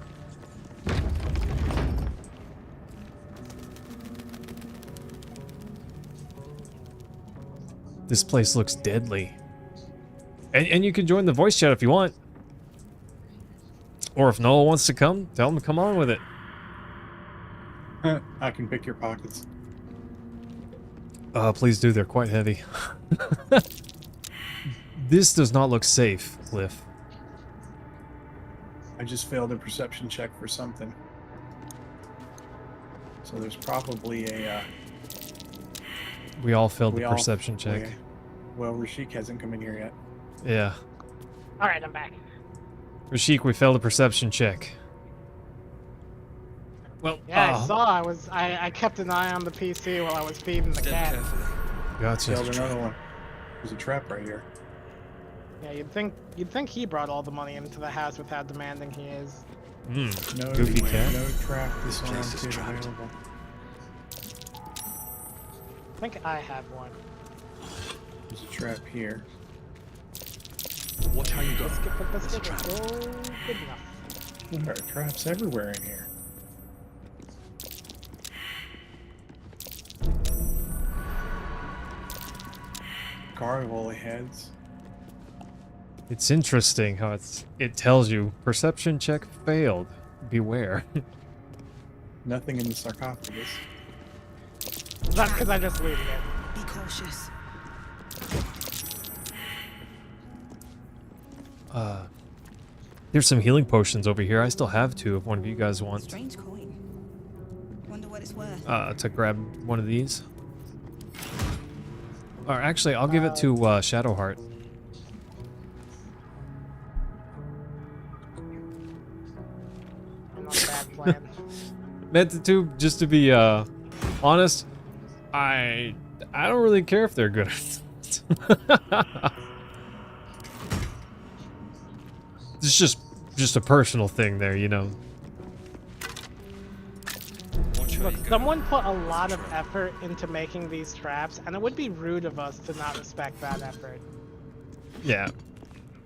This place looks deadly. And you can join the voice chat if you want. Or if Noah wants to come, tell him to come on with it. I can pick your pockets. Please do, they're quite heavy. This does not look safe, Cliff. I just failed a perception check for something. So there's probably a... We all failed the perception check. Well, Rashik hasn't come in here yet. Yeah. Alright, I'm back. Rashik, we failed a perception check. Well, Yeah, I saw. I kept an eye on the PC while I was feeding the cat. Gotcha. Failed another one. There's a trap right here. Yeah, you'd think he brought all the money into the house with how demanding he is. No, Goofy cat. No trap disoriented available. I think I have one. There's a trap here. Watch how you go. Biscuit for biscuit. Oh, good enough. There are traps everywhere in here. Gargoyle heads. It's interesting how it tells you perception check failed. Beware. Nothing in the sarcophagus. That's because I just looted it. Be cautious. There's some healing potions over here. I still have two if one of you guys want Strange coin. Wonder what it's worth. to grab one of these. Or actually, I'll give it to Shadowheart. Not a bad plan. Meant to, just to be honest, I don't really care if they're good. It's just a personal thing there, you know. Look, someone put a lot of effort into making these traps, and it would be rude of us to not respect that effort. Yeah.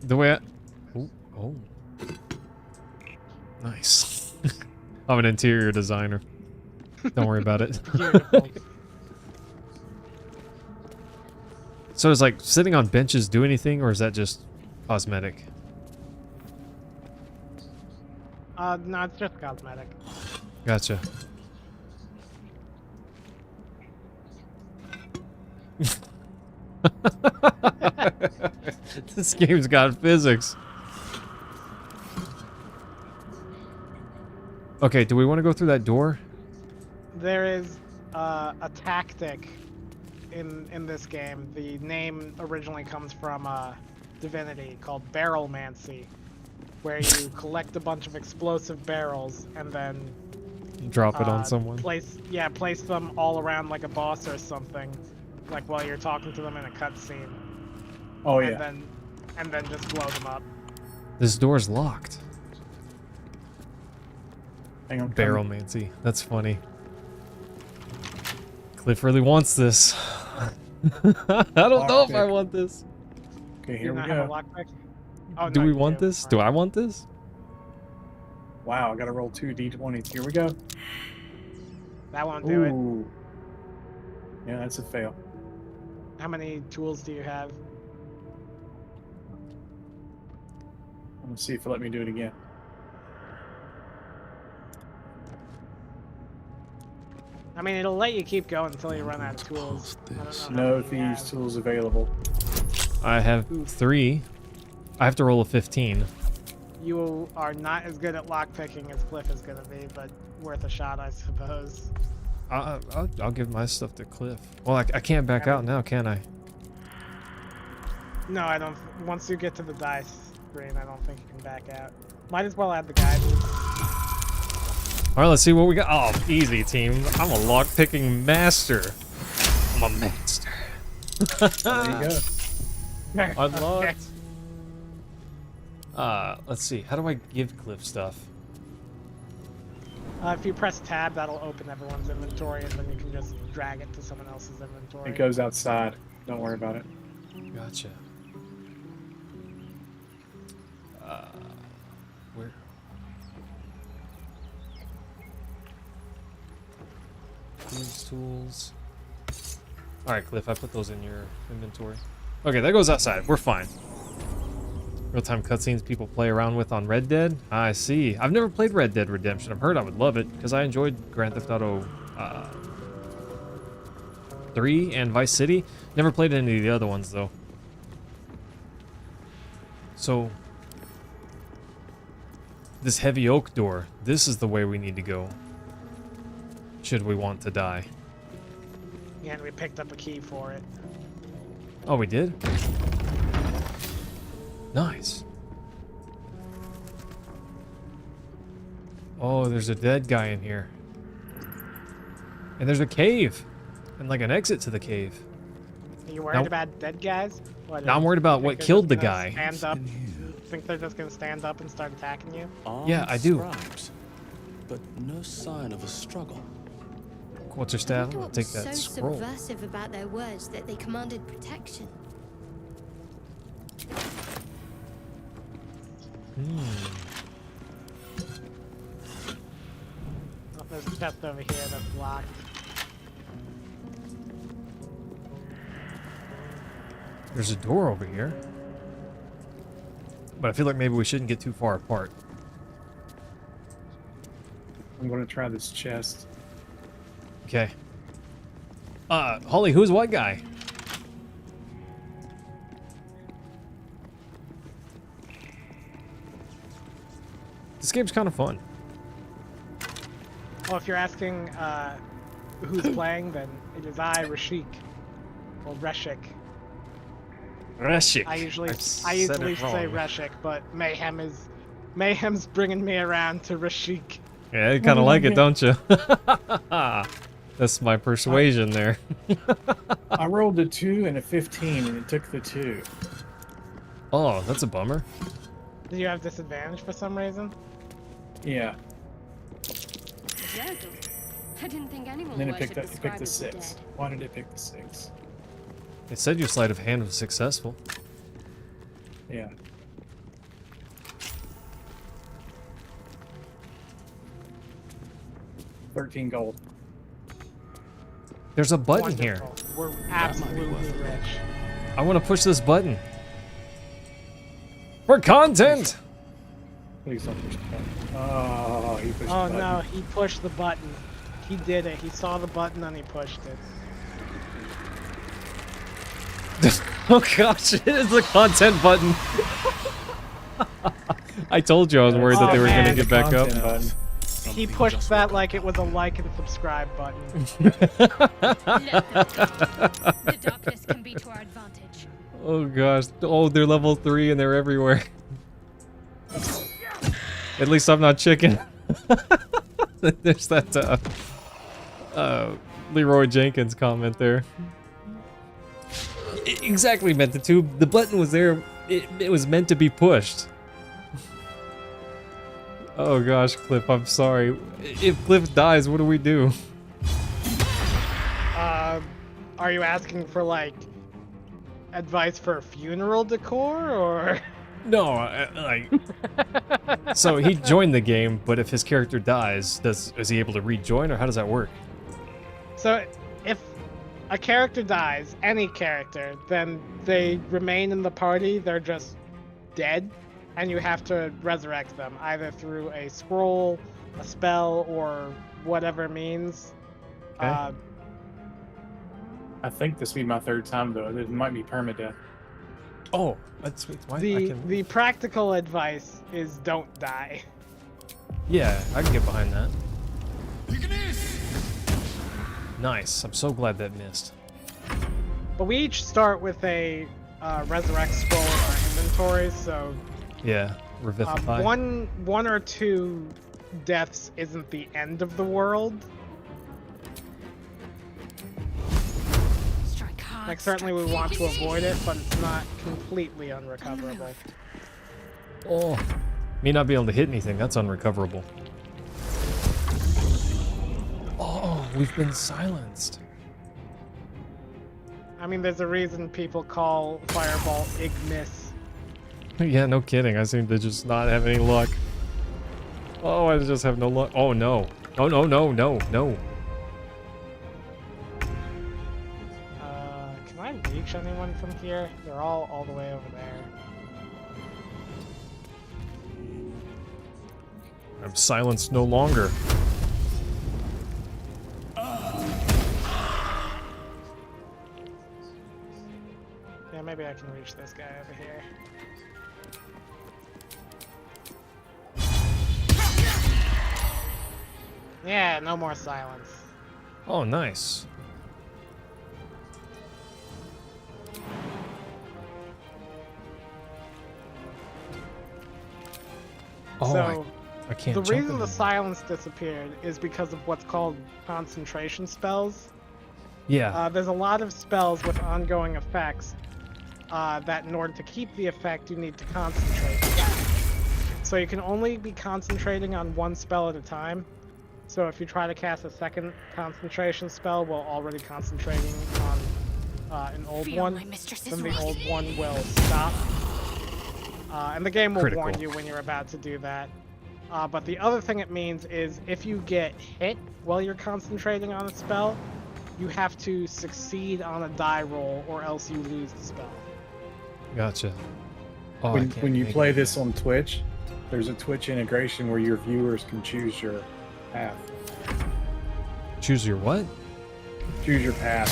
The way I... Oh. Nice. I'm an interior designer. Don't worry about it. Beautiful. So is like sitting on benches do anything, or is that just cosmetic? No, it's just cosmetic. Gotcha. This game's got physics. Okay, do we want to go through that door? There is a tactic in this game. The name originally comes from Divinity called Barrelmancy, where you collect a bunch of explosive barrels and then Drop it on someone. Place them all around like a boss or something, like while you're talking to them in a cutscene. Oh, and yeah. then just blow them up. This door's locked. Hang on. Barrelmancy. That's funny. Cliff really wants this. I don't know if I want this. Okay, Do here you we not have a go. lockpick? Oh, Do no, we you want this? Do I want this? Wow, I gotta roll 2 d20s. Here we go. That won't do it. Ooh. Yeah, that's a fail. How many tools do you have? I'm gonna see if it'll let me do it again. I mean, it'll let you keep going until you run out of tools. I don't know No how many you thieves have. tools available. I have 3. I have to roll a 15. You are not as good at lockpicking as Cliff is going to be, but worth a shot, I suppose. I'll give my stuff to Cliff. Well, I can't back out now, can I? No, I don't. Once you get to the dice screen, I don't think you can back out. Might as well add the guidance. Alright, let's see what we got. Oh, easy, team. I'm a lockpicking master. I'm a master. There you go. Unlocked. Let's see. How do I give Cliff stuff? If you press tab, that'll open everyone's inventory, and then you can just drag it to someone else's inventory. It goes outside. Don't worry about it. Gotcha. Where? These tools. Alright, Cliff, I put those in your inventory. Okay, that goes outside. We're fine. Real-time cutscenes people play around with on Red Dead? I see. I've never played Red Dead Redemption. I've heard I would love it, because I enjoyed Grand Theft Auto 3 and Vice City. Never played any of the other ones, though. So, this heavy oak door, this is the way we need to go. Should we want to die. Yeah, and we picked up a key for it. Oh, we did? Nice. Oh, there's a dead guy in here. And there's a cave. And like an exit to the cave. Are you worried about dead guys? What, Now I'm worried about what killed the guy. Stand up? Think they're just gonna stand up and start attacking you? Yeah, I do. Scribes, but no sign of a struggle. What's her staff? What I'll was take that so scroll. subversive about their words that they commanded protection? Oh, there's a chest over here that's locked. There's a door over here. But I feel like maybe we shouldn't get too far apart. I'm gonna try this chest. Okay. Holly, who's what guy? This game's kind of fun. Well, if you're asking who's playing, then it is I, Rashik. Or Reshik. Reshik. I usually said it say wrong. Reshik, but Mayhem's bringing me around to Rashik. Yeah, you kind of like it, don't you? That's my persuasion there. I rolled a 2 and a 15, and it took the 2. Oh, that's a bummer. Did you have disadvantage for some reason? Yeah. I didn't think anyone And then it worshipped picked the the scribe of the 6. dead. Why did it pick the 6? It said your sleight of hand was successful. Yeah. $13 gold. There's a button here. Wonderful. We're absolutely rich. I want to push this button. For content! Please don't push the button. Oh, he pushed Oh the button. no, he pushed the button. He did it. He saw the button and he pushed it. Oh gosh, it is the content button. I told you I was worried that they were going to get back up. Button. He pushed that like it was a like and subscribe button. The darkness can be to our advantage. Oh gosh. Oh, they're level 3 and they're everywhere. At least I'm not chicken. There's that Leroy Jenkins comment there. Exactly, meant the tube. The button was there. It was meant to be pushed. Oh gosh, Cliff, I'm sorry. If Cliff dies, what do we do? Are you asking for like advice for funeral decor or? No, like. So he joined the game, but if his character dies, is he able to rejoin, or how does that work? So if a character dies, any character, then they remain in the party. They're just dead, and you have to resurrect them either through a scroll, a spell, or whatever means. Okay. I think this will be my third time though. It might be permadeath. Oh, that's why The practical advice is don't die. Yeah, I can get behind that. Nice. I'm so glad that missed. But we each start with a resurrect scroll in our inventories, so Yeah, revivify. one or two deaths isn't the end of the world. Like, certainly we want to avoid it, but it's not completely unrecoverable. Oh, me not being able to hit anything, that's unrecoverable. Oh, we've been silenced. I mean, there's a reason people call Fireball Ignis. Yeah, no kidding. I seem to just not have any luck. Oh, I just have no luck. Oh, no. Oh, no, no, no, no. Can I reach anyone from here? They're all the way over there. I'm silenced no longer. Yeah, maybe I can reach this guy over here. Yeah, no more silence. Oh, nice. Oh, So, I can't the jump reason the anymore. silence disappeared is because of what's called concentration spells. Yeah. There's a lot of spells with ongoing effects that in order to keep the effect, you need to concentrate. So you can only be concentrating on one spell at a time. So if you try to cast a second concentration spell while already concentrating on an old one, then the old one will stop. And the game will Critical. warn you when you're about to do that. But the other thing it means is if you get hit while you're concentrating on a spell, you have to succeed on a die roll or else you lose the spell. Gotcha. Oh, I when can't you make play it. this on Twitch, there's a Twitch integration where your viewers can choose your path. Choose your what? Choose your path.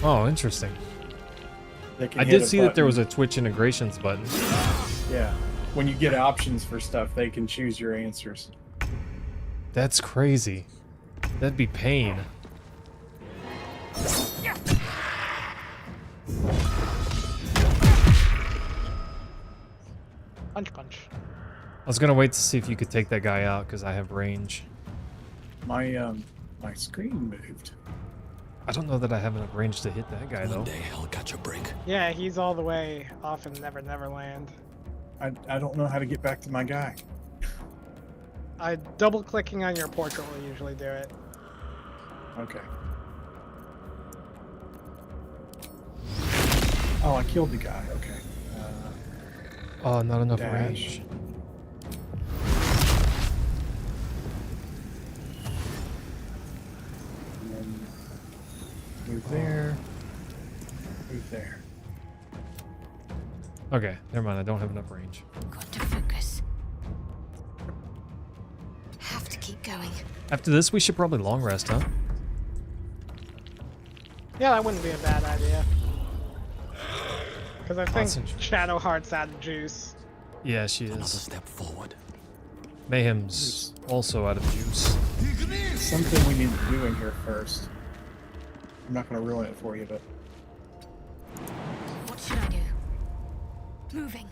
Oh, interesting. They can I hit did a see that there was button. a Twitch integrations button. Yeah. When you get options for stuff, they can choose your answers. That's crazy. That'd be pain. Punch, punch. I was gonna wait to see if you could take that guy out because I have range. My screen moved. I don't know that I have enough range to hit that guy though. One day I'll catch a break. Yeah, he's all the way off in Never Never Land. I don't know how to get back to my guy. Double clicking on your portrait will usually do it. Okay. Oh, I killed the guy. Okay. Oh, not enough Dash. range. And then move there. Move there. Okay, never mind. I don't have enough range. Got to focus. Have to keep going. After this, we should probably long rest, huh? Yeah, that wouldn't be a bad idea. Because I think Concentration. Shadowheart's out of juice. Yeah, she Another is. step forward. Mayhem's also out of juice. Something we need to do in here first. I'm not going to ruin it for you, but What should I do? Moving.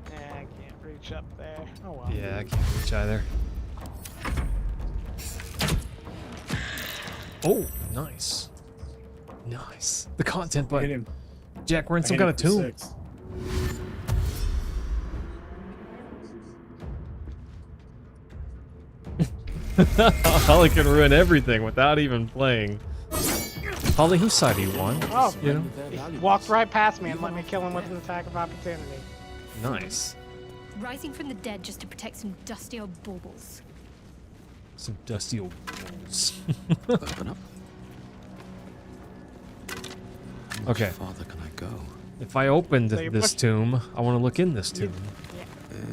Yeah, I can't reach up there. Oh well. Yeah, I can't reach either. Oh, Nice. Nice. The content Hit button. him. Jack, we're in I some hit kind him of for tomb. 6. Holly can ruin everything without even playing. Holly, whose side are you on? Oh, You know? he walked right past me and let me kill him with an attack of opportunity. Nice. Rising from the dead just to protect some dusty old baubles. Some dusty old balls. Open up. Okay. How farther can I go? If I opened So you this push- tomb, I want to look in this tomb.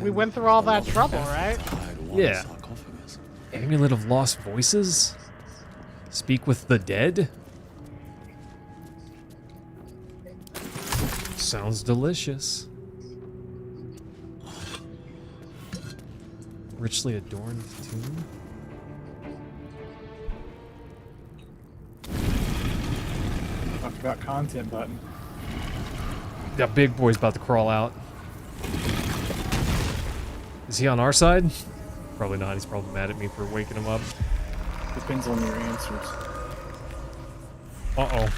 We went through all that trouble, right? Yeah. Amulet of Lost Voices? Speak with the dead? Sounds delicious. Richly adorned tomb? I forgot content button. That big boy's about to crawl out. Is he on our side? Probably not. He's probably mad at me for waking him up. Depends on your answers. Uh-oh.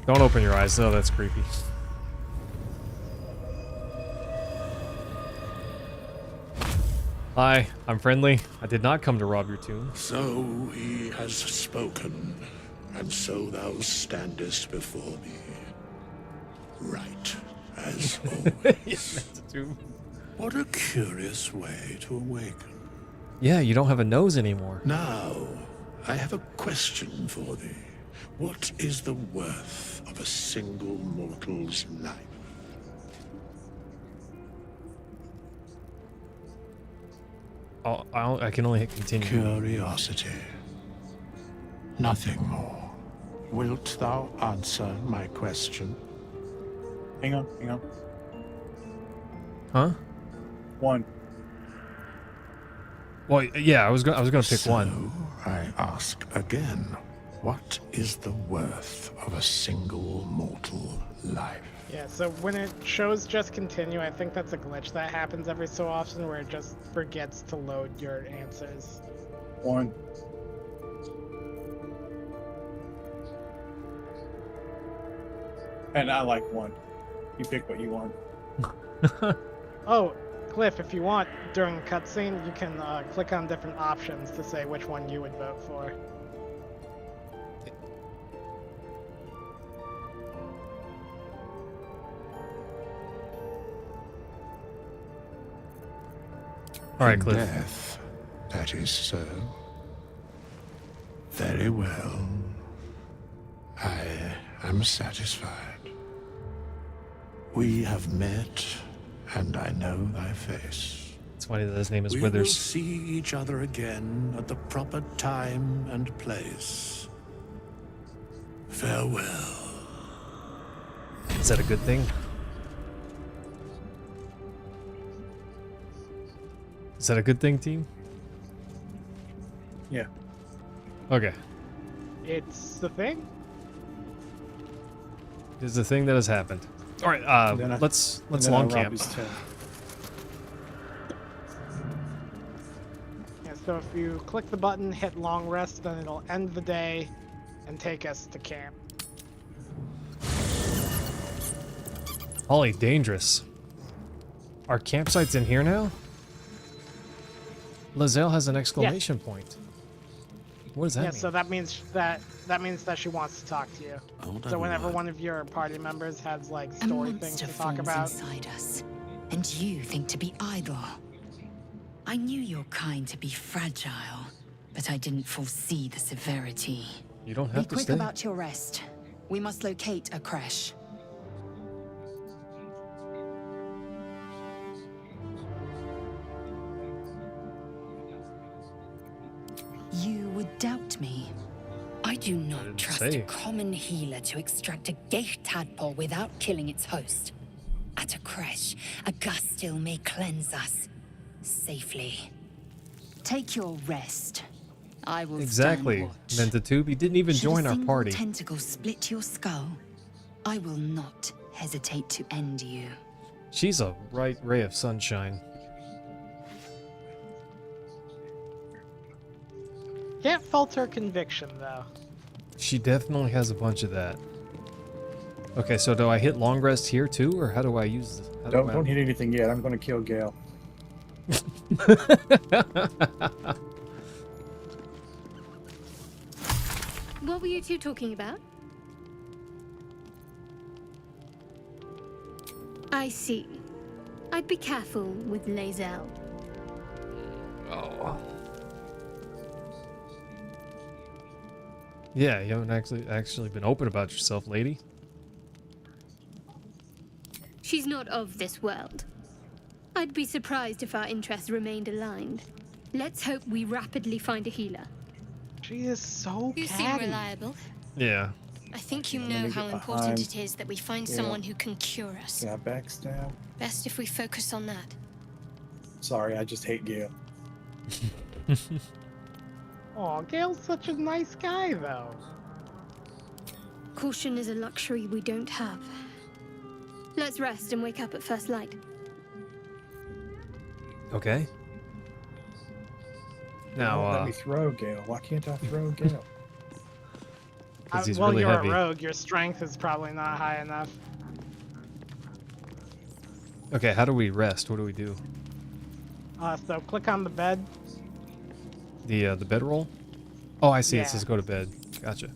Don't open your eyes, though. That's creepy. Hi, I'm friendly. I did not come to rob your tomb. So he has spoken, and so thou standest before me. Right, as always. Yes, that's a tomb. What a curious way to awaken. Yeah, you don't have a nose anymore. Now, I have a question for thee. What is the worth of a single mortal's life? I can only hit continue. Curiosity. Nothing more. Wilt thou answer my question? Hang on, hang on. Huh? 1. Well, yeah, I was gonna pick one. I ask again, what is the worth of a single mortal life? Yeah, so when it shows just continue, I think that's a glitch that happens every so often where it just forgets to load your answers. 1. And I like 1. You pick what you want. Oh, Cliff, if you want, during a cutscene, you can click on different options to say which one you would vote for. All right, In Cliff. Death, that is so. Very well. I am satisfied. We have met, and I know thy face. It's funny that his name is We will Withers. see each other again at the proper time and place. Farewell. Is that a good thing? Is that a good thing, team? Yeah. Okay. It's the thing? It is the thing that has happened. All right, let's long camp. Yeah, so if you click the button, hit long rest, then it'll end the day and take us to camp. Holly, dangerous. Our campsite's in here now? Lizelle has an exclamation point. What does that Yeah, mean? so that means that she wants to talk to you. So whenever one of your party members has like story things to talk about, inside us, and you think to be idle. I knew your kind to be fragile, but I didn't foresee the severity. You don't Be have to quick stay. about your rest. We must locate a crash. You would doubt me. I do not trust a common healer to extract a gate tadpole without killing its host. At a crash, a gustil may cleanse us safely. Take your rest. I will Exactly. stand watch. Mentitude, he didn't even Should join a our single party. tentacle split your skull, I will not hesitate to end you. She's a bright ray of sunshine. Can't fault her conviction, though. She definitely has a bunch of that. Okay, so do I hit long rest here too, or how do I use this? Don't hit anything yet. I'm going to kill Gale. What were you two talking about? I see. I'd be careful with Lae'zel. Oh. Yeah, you haven't actually been open about yourself, lady. She's not of this world. I'd be surprised if our interests remained aligned. Let's hope we rapidly find a healer. She is so You seem catty. reliable. Yeah. I think you Let know me how get important behind. it is that we find Yeah. someone who can cure us. Yeah, backstab. Best if we focus on that. Sorry, I just hate Gale. Aw, Gale's such a nice guy, though. Caution is a luxury we don't have. Let's rest and wake up at first light. Okay. Now, Let me throw Gale. Why can't I throw Gale? because he's well, really you're heavy. a rogue. Your strength is probably not high enough. Okay, how do we rest? What do we do? So click on the bed. The bedroll? Oh, I see. Yeah. It says go to bed. Gotcha.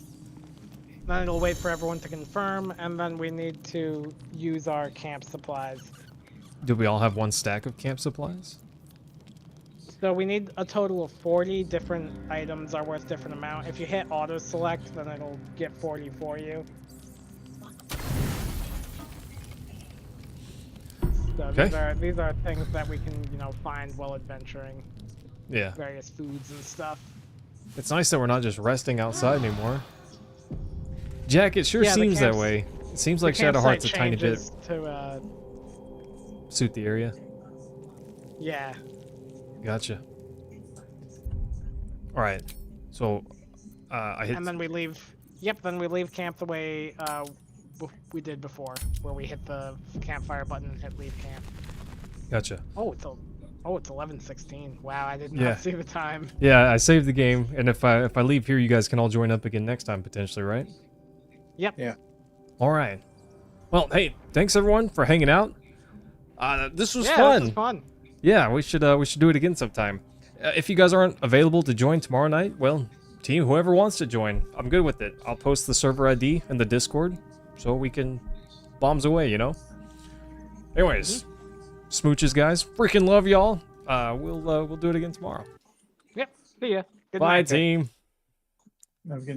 Then it'll wait for everyone to confirm, and then we need to use our camp supplies. Do we all have one stack of camp supplies? So we need a total of 40 different items are worth different amount. If you hit auto select, then it'll get 40 for you. So Okay. these are things that we can, find while adventuring. Yeah. Various foods and stuff. It's nice that we're not just resting outside anymore. Jack, it sure Yeah, the seems that camps- way. It seems the like Shadowheart's a campsite tiny bit changes to, suit the area. yeah. Gotcha. All right. So, I hit. And then we leave. Yep. Then we leave camp the way we did before, where we hit the campfire button and hit leave camp. Gotcha. Oh, it's 11:16. Wow, I did not Yeah. see the time. Yeah, I saved the game, and if I leave here, you guys can all join up again next time potentially, right? Yep. Yeah. All right. Well, hey, thanks everyone for hanging out. This was Yeah, fun. this was fun. Yeah, we should do it again sometime. If you guys aren't available to join tomorrow night, well, team, whoever wants to join, I'm good with it. I'll post the server ID in the Discord so we can bombs away, you know. Anyways, smooches, guys. Freaking love y'all. We'll do it again tomorrow. Yep. See ya. Good Bye, night. team. Have a good night.